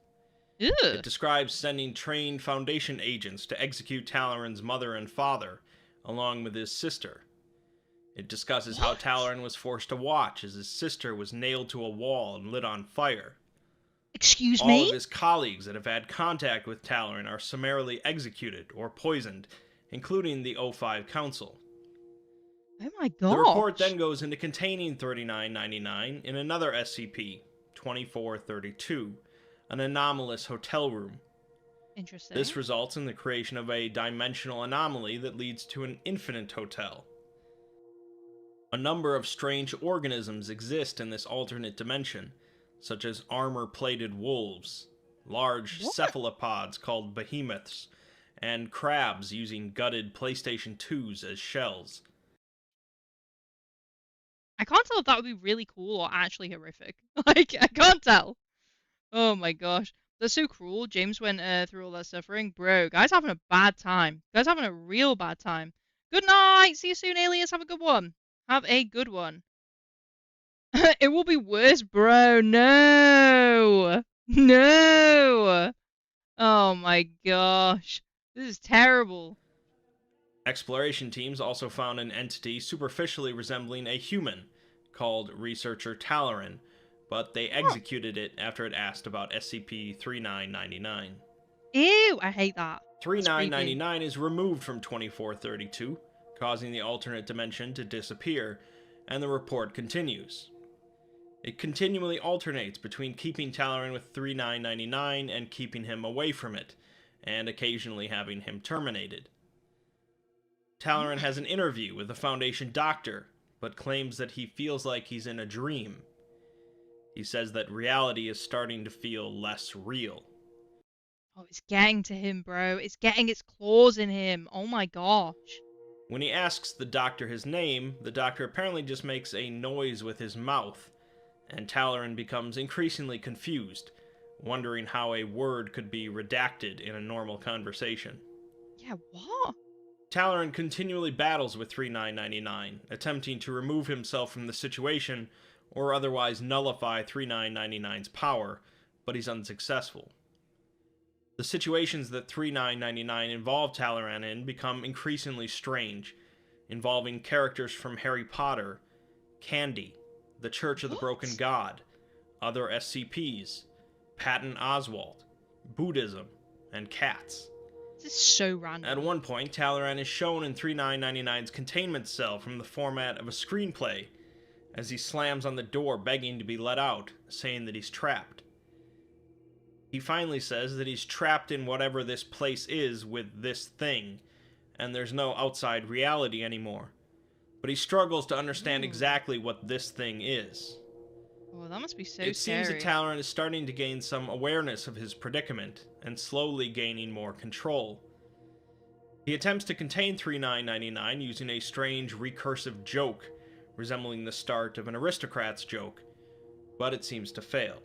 Ew. It describes sending trained Foundation agents to execute Talaran's mother and father, along with his sister. It discusses how Talaran was forced to watch as his sister was nailed to a wall and lit on fire. Excuse All me? of his colleagues that have had contact with Talaran are summarily executed or poisoned, including the O5 Council. Oh my The report gosh. then goes into containing 3999 in another SCP-2432, an anomalous hotel room. Interesting. This results in the creation of a dimensional anomaly that leads to an infinite hotel. A number of strange organisms exist in this alternate dimension, such as armor-plated wolves, large cephalopods called behemoths, and crabs using gutted PlayStation 2s as shells. I can't tell if that would be really cool or actually horrific. Like, I can't tell. Oh my gosh. That's so cruel. James went through all that suffering. Bro, guy's having a bad time. Guy's having a real bad time. Good night. See you soon, aliens. Have a good one. Have a good one. It will be worse, bro. No. No. Oh my gosh. This is terrible. Exploration teams also found an entity superficially resembling a human, called Researcher Talaran, but they executed it after it asked about SCP-3999. Ew, I hate that. 3999 is removed from 2432, causing the alternate dimension to disappear, and the report continues. It continually alternates between keeping Talaran with 3999 and keeping him away from it, and occasionally having him terminated. Talaran has an interview with the Foundation doctor, but claims that he feels like he's in a dream. He says that reality is starting to feel less real. Oh, it's getting to him, bro. It's getting its claws in him. Oh my gosh. When he asks the doctor his name, the doctor apparently just makes a noise with his mouth, and Talaran becomes increasingly confused, wondering how a word could be redacted in a normal conversation. Yeah, what? Talaran continually battles with 3999, attempting to remove himself from the situation or otherwise nullify 3999's power, but he's unsuccessful. The situations that 3999 involve Talaran in become increasingly strange, involving characters from Harry Potter, Candy, the Church of the Broken God, other SCPs, Patton Oswalt, Buddhism, and cats. This is so random. At one point, Talaran is shown in 3999's containment cell from the format of a screenplay, as he slams on the door begging to be let out, saying that he's trapped. He finally says that he's trapped in whatever this place is with this thing, and there's no outside reality anymore. But he struggles to understand exactly what this thing is. Oh, that must be so It scary. seems that Talaran is starting to gain some awareness of his predicament, and slowly gaining more control. He attempts to contain 3999 using a strange recursive joke, resembling the start of an aristocrat's joke, but it seems to fail.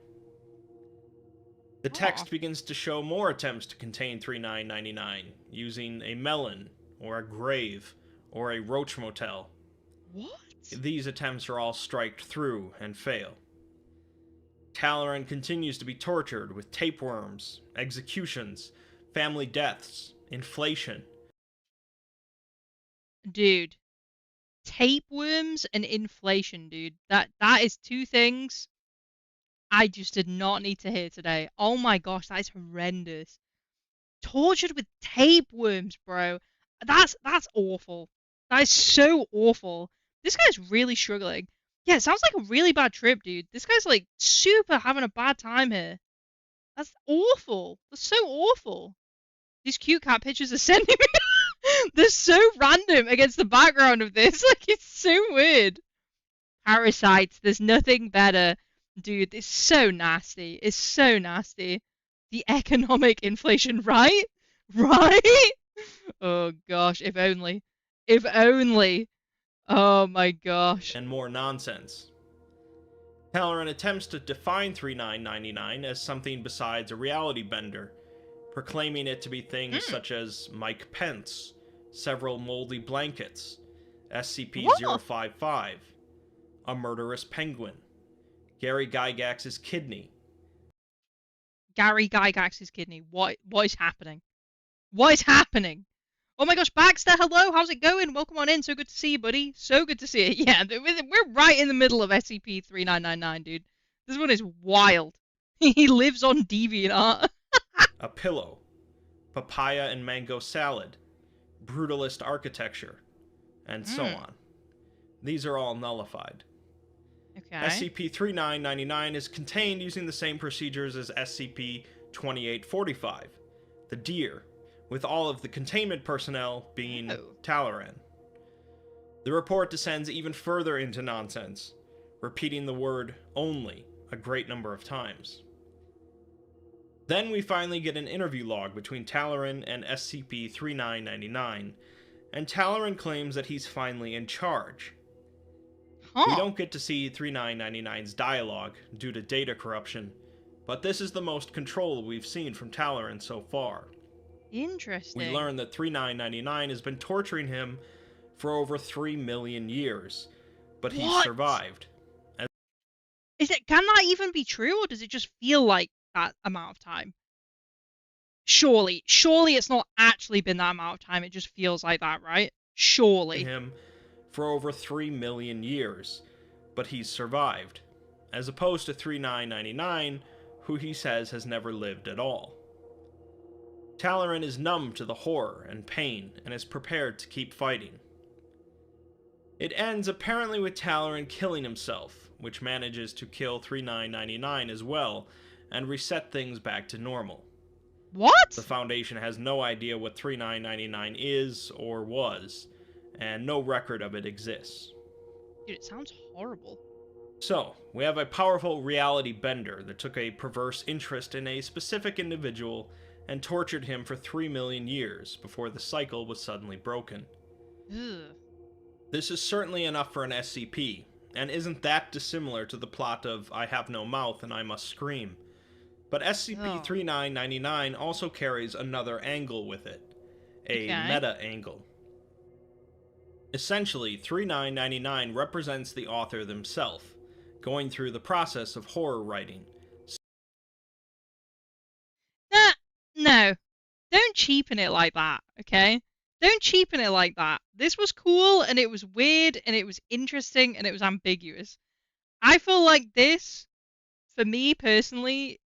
The text begins to show more attempts to contain 3999, using a melon, or a grave, or a roach motel. What? These attempts are all striked through and fail. Talaran continues to be tortured with tapeworms, executions, family deaths, inflation. Dude. Tapeworms and inflation, dude. That is two things I just did not need to hear today. Oh my gosh, that is horrendous. Tortured with tapeworms, bro. That's awful. That is so awful. This guy's really struggling. Yeah, it sounds like a really bad trip, dude. This guy's like super having a bad time here. That's awful. That's so awful. These cute cat pictures are sending me. They're so random against the background of this. Like, it's so weird. Parasites. There's nothing better. Dude, it's so nasty. It's so nasty. The economic inflation, right? Right? Oh gosh, if only. If only. Oh my gosh. And more nonsense. Talaran attempts to define 3999 as something besides a reality bender, proclaiming it to be things such as Mike Pence, several moldy blankets, SCP-055, a murderous penguin, Gary Gygax's kidney. Gary Gygax's kidney. What is happening? What is happening? Oh my gosh, Baxter, hello, how's it going? Welcome on in, so good to see you, buddy. So good to see you. Yeah, we're right in the middle of SCP-3999, dude. This one is wild. He lives on DeviantArt. A pillow, papaya and mango salad, brutalist architecture, and so on. These are all nullified. Okay. SCP-3999 is contained using the same procedures as SCP-2845, the deer, with all of the containment personnel being Talaran. The report descends even further into nonsense, repeating the word only a great number of times. Then we finally get an interview log between Talaran and SCP-3999, and Talaran claims that he's finally in charge. We don't get to see 3999's dialogue due to data corruption, but this is the most control we've seen from Talaran so far. Interesting. We learn that 3999 has been torturing him for over 3 million years, but he's survived. Can that even be true, or does it just feel like that amount of time? Surely it's not actually been that amount of time, it just feels like that, right? Surely. Him for over 3 million years, but he's survived, as opposed to 3999, who he says has never lived at all. Talaran is numb to the horror and pain and is prepared to keep fighting. It ends apparently with Talaran killing himself, which manages to kill 3999 as well, and reset things back to normal. What? The Foundation has no idea what 3999 is or was, and no record of it exists. Dude, it sounds horrible. So, we have a powerful reality bender that took a perverse interest in a specific individual and tortured him for 3 million years before the cycle was suddenly broken. Ugh. This is certainly enough for an SCP, and isn't that dissimilar to the plot of I have no mouth and I must scream. But SCP-3999 also carries another angle with it, a meta angle. Essentially, 3999 represents the author themselves, going through the process of horror writing. No, don't cheapen it like that, okay? Don't cheapen it like that. This was cool, and it was weird, and it was interesting, and it was ambiguous. I feel like this, for me personally,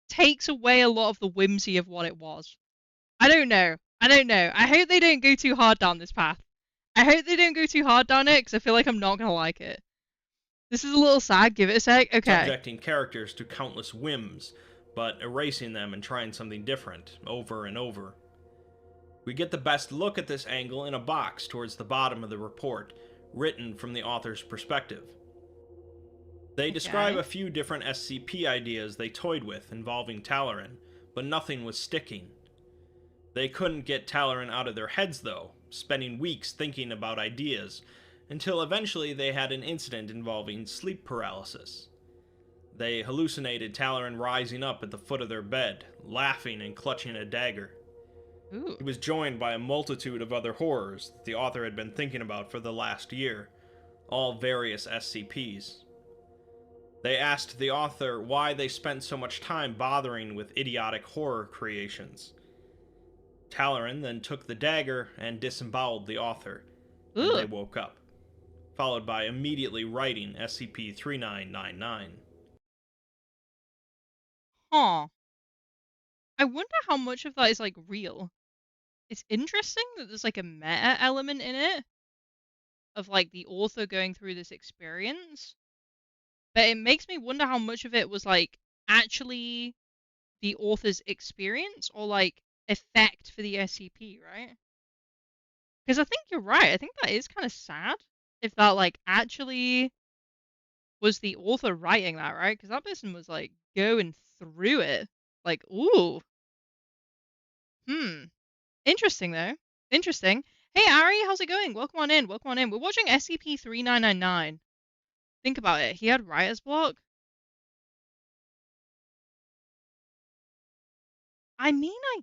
takes away a lot of the whimsy of what it was. I don't know. I hope they don't go too hard down this path. I hope they don't go too hard down it, because I feel like I'm not going to like it. This is a little sad. Give it a sec. Okay. Subjecting characters to countless whims, but erasing them and trying something different, over and over. We get the best look at this angle in a box towards the bottom of the report, written from the author's perspective. They describe a few different SCP ideas they toyed with involving Talaran, but nothing was sticking. They couldn't get Talaran out of their heads though, spending weeks thinking about ideas, until eventually they had an incident involving sleep paralysis. They hallucinated Talaran rising up at the foot of their bed, laughing and clutching a dagger. Ooh. He was joined by a multitude of other horrors that the author had been thinking about for the last year, all various SCPs. They asked the author why they spent so much time bothering with idiotic horror creations. Talaran then took the dagger and disemboweled the author, and they woke up, followed by immediately writing SCP-3999. Huh. I wonder how much of that is, like, real. It's interesting that there's, like, a meta element in it, of, like, the author going through this experience. But it makes me wonder how much of it was, like, actually the author's experience, or, like, effect for the SCP, right? Because I think you're right. I think that is kind of sad if that, like, actually was the author writing that, right? Because that person was, like, going through it. Like, ooh. Interesting, though. Interesting. Hey, Ari, how's it going? Welcome on in. Welcome on in. We're watching SCP-3999. Think about it. He had writer's block. I mean, I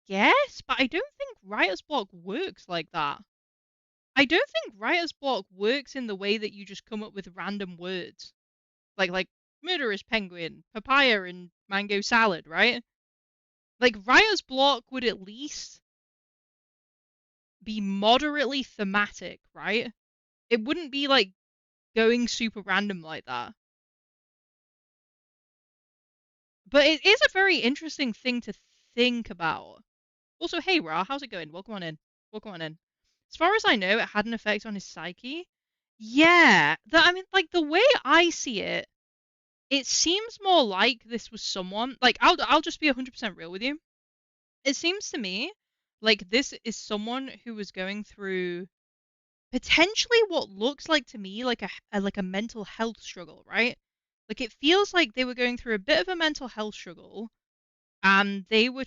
guess, but I don't think writer's block works like that. I don't think writer's block works in the way that you just come up with random words. Like murderous penguin, papaya, and mango salad, right? Like, writer's block would at least be moderately thematic, right? It wouldn't be, like, going super random like that. But it is a very interesting thing to think about. Also, hey Ra, how's it going? Welcome on in. Welcome on in. As far as I know, it had an effect on his psyche. Yeah, I mean, like the way I see it, it seems more like this was someone. Like, I'll just be 100% real with you. It seems to me like this is someone who was going through potentially what looks like to me like a mental health struggle, right? Like it feels like they were going through a bit of a mental health struggle, and they were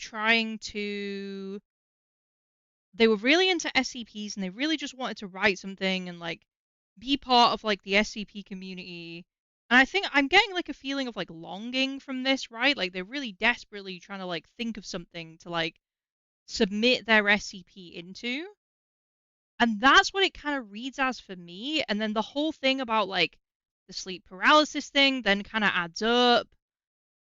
really into SCPs, and they really just wanted to write something and like be part of like the SCP community. And I think I'm getting like a feeling of like longing from this, right? Like they're really desperately trying to like think of something to like submit their SCP into. And that's what it kind of reads as for me. And then the whole thing about like the sleep paralysis thing then kind of adds up.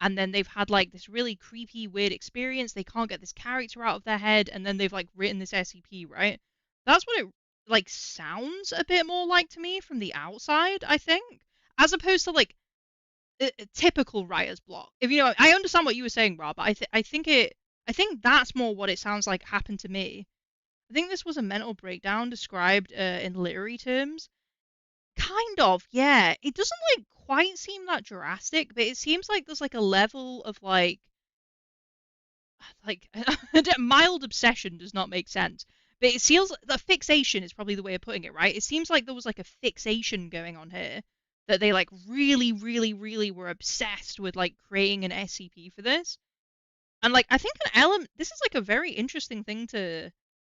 And then they've had like this really creepy, weird experience. They can't get this character out of their head. And then they've like written this SCP, right? That's what it like sounds a bit more like to me from the outside, I think, as opposed to like a typical writer's block. If you know, I understand what you were saying, Rob, but I think that's more what it sounds like happened to me. I think this was a mental breakdown described in literary terms. Kind of, yeah. It doesn't like quite seem that drastic, but it seems like there's like a level of like mild obsession does not make sense. But it feels the fixation is probably the way of putting it, right? It seems like there was like a fixation going on here that they like really, really, really were obsessed with like creating an SCP for this. And like I think an element this is like a very interesting thing to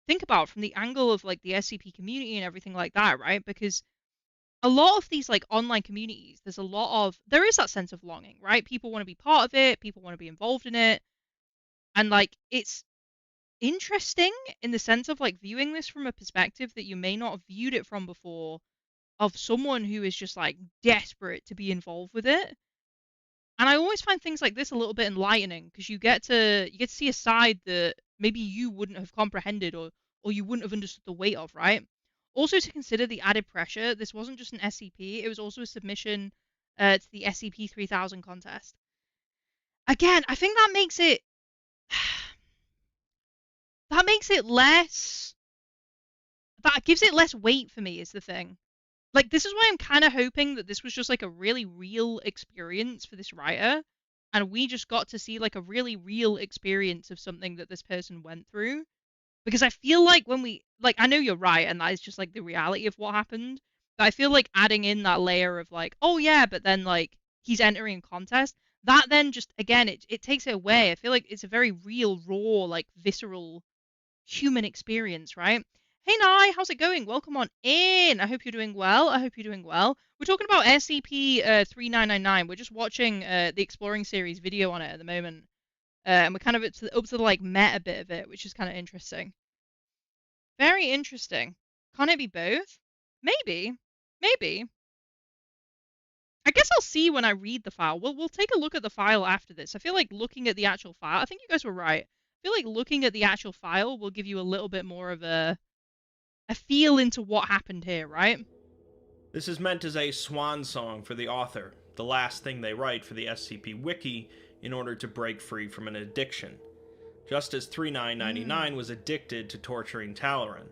think about from the angle of like the SCP community and everything like that, right? Because a lot of these like online communities, there is that sense of longing, right? People want to be part of it, people want to be involved in it, and like it's interesting in the sense of like viewing this from a perspective that you may not have viewed it from before, of someone who is just like desperate to be involved with it. And I always find things like this a little bit enlightening because you get to see a side that maybe you wouldn't have comprehended, or you wouldn't have understood the weight of, right? Also to consider the added pressure, this wasn't just an SCP, it was also a submission to the SCP-3000 contest. Again, I think that makes it less that gives it less weight for me is the thing. Like this is why I'm kind of hoping that this was just like a really real experience for this writer, and we just got to see like a really real experience of something that this person went through. Because I feel like when we like I know you're right, and that is just like the reality of what happened, but I feel like adding in that layer of like, oh yeah, but then like he's entering a contest, that then just again it takes it away. I feel like it's a very real, raw, like visceral human experience, right? Hey Nye, how's it going? Welcome on in. I hope you're doing well. I hope you're doing well. We're talking about SCP 3999. We're just watching the Exploring series video on it at the moment. And we're kind of up to the like meta bit of it, which is kind of interesting. Very interesting. Can't it be both? Maybe. Maybe. I guess I'll see when I read the file. We'll take a look at the file after this. I feel like looking at the actual file. I think you guys were right. I feel like looking at the actual file will give you a little bit more of a feel into what happened here, right? This is meant as a swan song for the author, the last thing they write for the SCP Wiki in order to break free from an addiction, just as 3999 was addicted to torturing Talaran.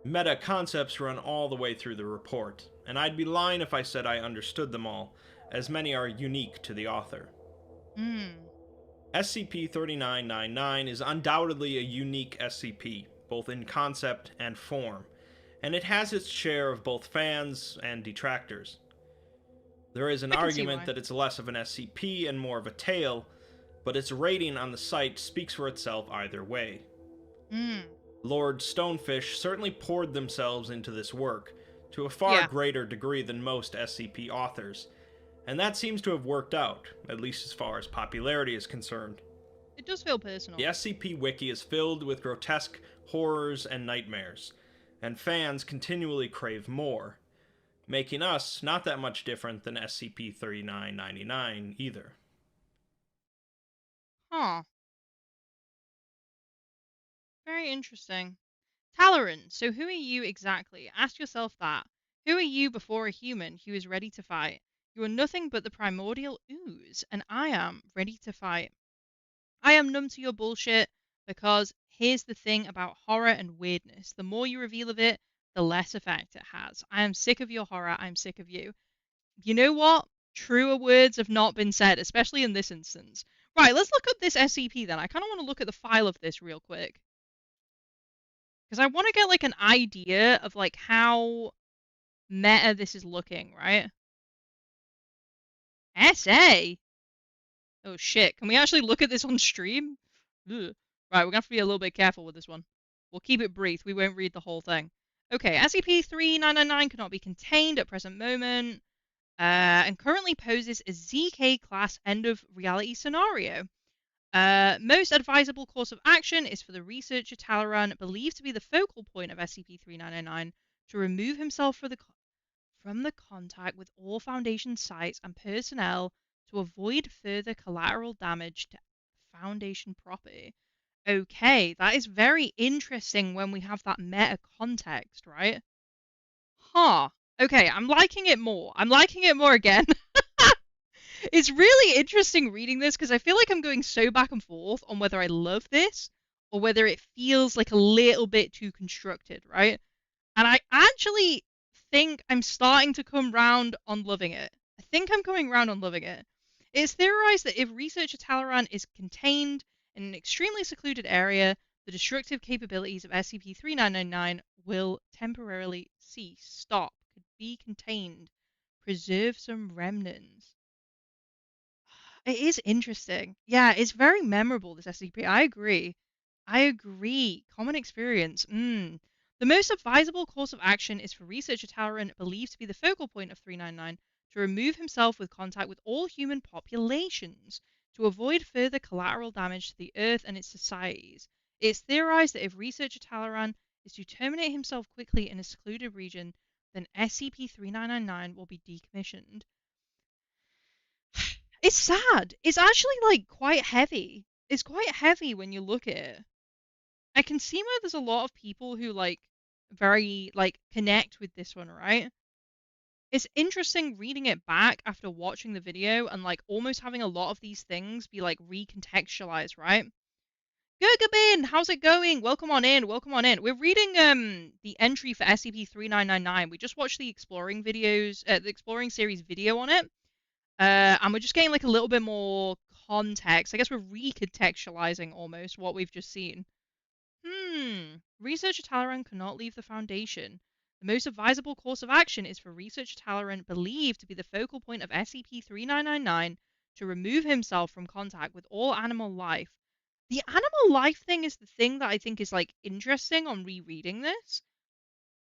Meta concepts run all the way through the report, and I'd be lying if I said I understood them all, as many are unique to the author. SCP-3999 is undoubtedly a unique SCP, both in concept and form, and it has its share of both fans and detractors. There is an argument that it's less of an SCP and more of a tale, but its rating on the site speaks for itself either way. Lord Stonefish certainly poured themselves into this work, to a far greater degree than most SCP authors, and that seems to have worked out, at least as far as popularity is concerned. It does feel personal. The SCP Wiki is filled with grotesque horrors and nightmares, and fans continually crave more, making us not that much different than SCP-3999 either. Huh. Very interesting. Talaran, so who are you exactly? Ask yourself that. Who are you before a human who is ready to fight? You are nothing but the primordial ooze, and I am ready to fight. I am numb to your bullshit, because here's the thing about horror and weirdness. The more you reveal of it, the less effect it has. I am sick of your horror. I'm sick of you. You know what? Truer words have not been said, especially in this instance. Right, let's look up this SCP then. I kind of want to look at the file of this real quick. Because I want to get, like, an idea of, like, how meta this is looking, right? SA? Oh, shit. Can we actually look at this on stream? Ugh. Right, we're going to have to be a little bit careful with this one. We'll keep it brief. We won't read the whole thing. Okay, SCP-3999 cannot be contained at present moment. And currently poses a ZK class end of reality scenario. Most advisable course of action is for the researcher Talaran, believed to be the focal point of SCP-3999, to remove himself from the contact with all Foundation sites and personnel to avoid further collateral damage to Foundation property. Okay, that is very interesting when we have that meta context, right? Huh. Okay, I'm liking it more. I'm liking it more again. It's really interesting reading this because I feel like I'm going so back and forth on whether I love this or whether it feels like a little bit too constructed, right? And I actually think I'm starting to come round on loving it. I think I'm coming round on loving it. It's theorized that if researcher Talaran is contained in an extremely secluded area, the destructive capabilities of SCP-3999 will temporarily cease, stop, could be contained, preserve some remnants. It is interesting. Yeah, it's very memorable, this SCP. I agree. I agree. Common experience. The most advisable course of action is for researcher Talaran, believed to be the focal point of 399, to remove himself with contact with all human populations to avoid further collateral damage to the Earth and its societies. It is theorized that if researcher Talaran is to terminate himself quickly in a secluded region, then SCP-3999 will be decommissioned. It's sad. It's actually, like, quite heavy. It's quite heavy when you look at it. I can see where there's a lot of people who, like, very, like, connect with this one, right? It's interesting reading it back after watching the video and, like, almost having a lot of these things be, like, recontextualized, right? Gurgabin, how's it going? Welcome on in, welcome on in. We're reading the entry for SCP-3999. We just watched the exploring videos, the exploring series video on it. And we're just getting, like, a little bit more context. I guess we're recontextualizing almost what we've just seen. Researcher Talaran cannot leave the Foundation. The most advisable course of action is for Researcher Talaran, believed to be the focal point of SCP-3999, to remove himself from contact with all animal life. The animal life thing is the thing that I think is, like, interesting on rereading this.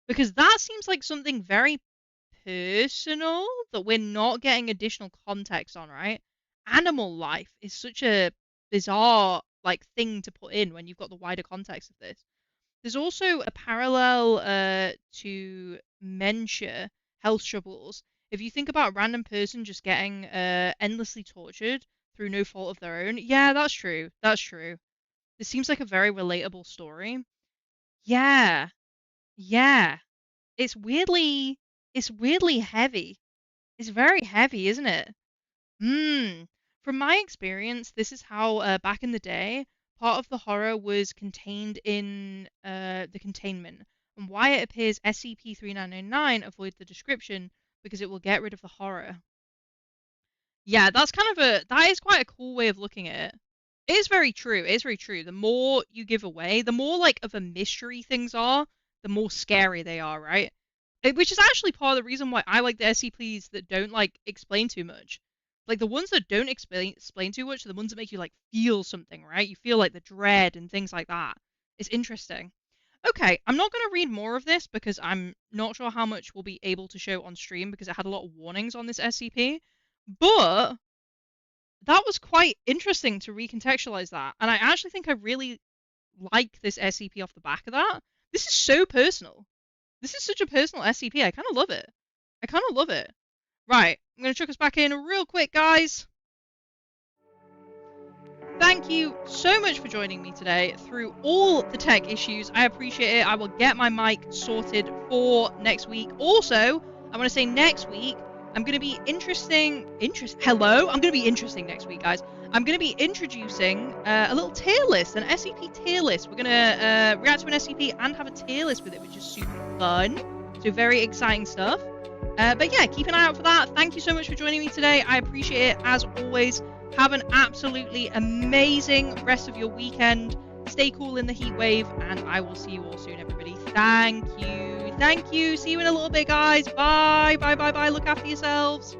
Because that seems like something very personal that we're not getting additional context on, right? Animal life is such a bizarre, like, thing to put in when you've got the wider context of this. There's also a parallel to Mentia health troubles. If you think about a random person just getting endlessly tortured through no fault of their own, yeah, that's true. That's true. This seems like a very relatable story. Yeah. Yeah. It's weirdly heavy. It's very heavy, isn't it? From my experience, this is how back in the day, part of the horror was contained in the containment, and why it appears SCP-3999 avoids the description because it will get rid of the horror. Yeah, that's kind of that is quite a cool way of looking at it. It is very true. It is very true. The more you give away, the more, like, of a mystery things are, the more scary they are, right? Which is actually part of the reason why I like the SCPs that don't, like, explain too much. Like, the ones that don't explain too much are the ones that make you, like, feel something, right? You feel, like, the dread and things like that. It's interesting. Okay, I'm not going to read more of this because I'm not sure how much we'll be able to show on stream because it had a lot of warnings on this SCP. But that was quite interesting to recontextualize that. And I actually think I really like this SCP off the back of that. This is so personal. This is such a personal SCP. I kind of love it. I kind of love it. Right, I'm going to chuck us back in real quick, guys. Thank you so much for joining me today through all the tech issues. I appreciate it. I will get my mic sorted for next week. Also, I want to say next week, I'm going to be Hello? I'm going to be interesting next week, guys. I'm going to be introducing a little tier list, an SCP tier list. We're going to react to an SCP and have a tier list with it, which is super fun. So very exciting stuff. But yeah, keep an eye out for that. Thank you so much for joining me today. I appreciate it as always. Have an absolutely amazing rest of your weekend. Stay cool in the heat wave, and I will see you all soon, everybody. Thank you. Thank you. See you in a little bit, guys. Bye. Bye, bye, bye. Look after yourselves.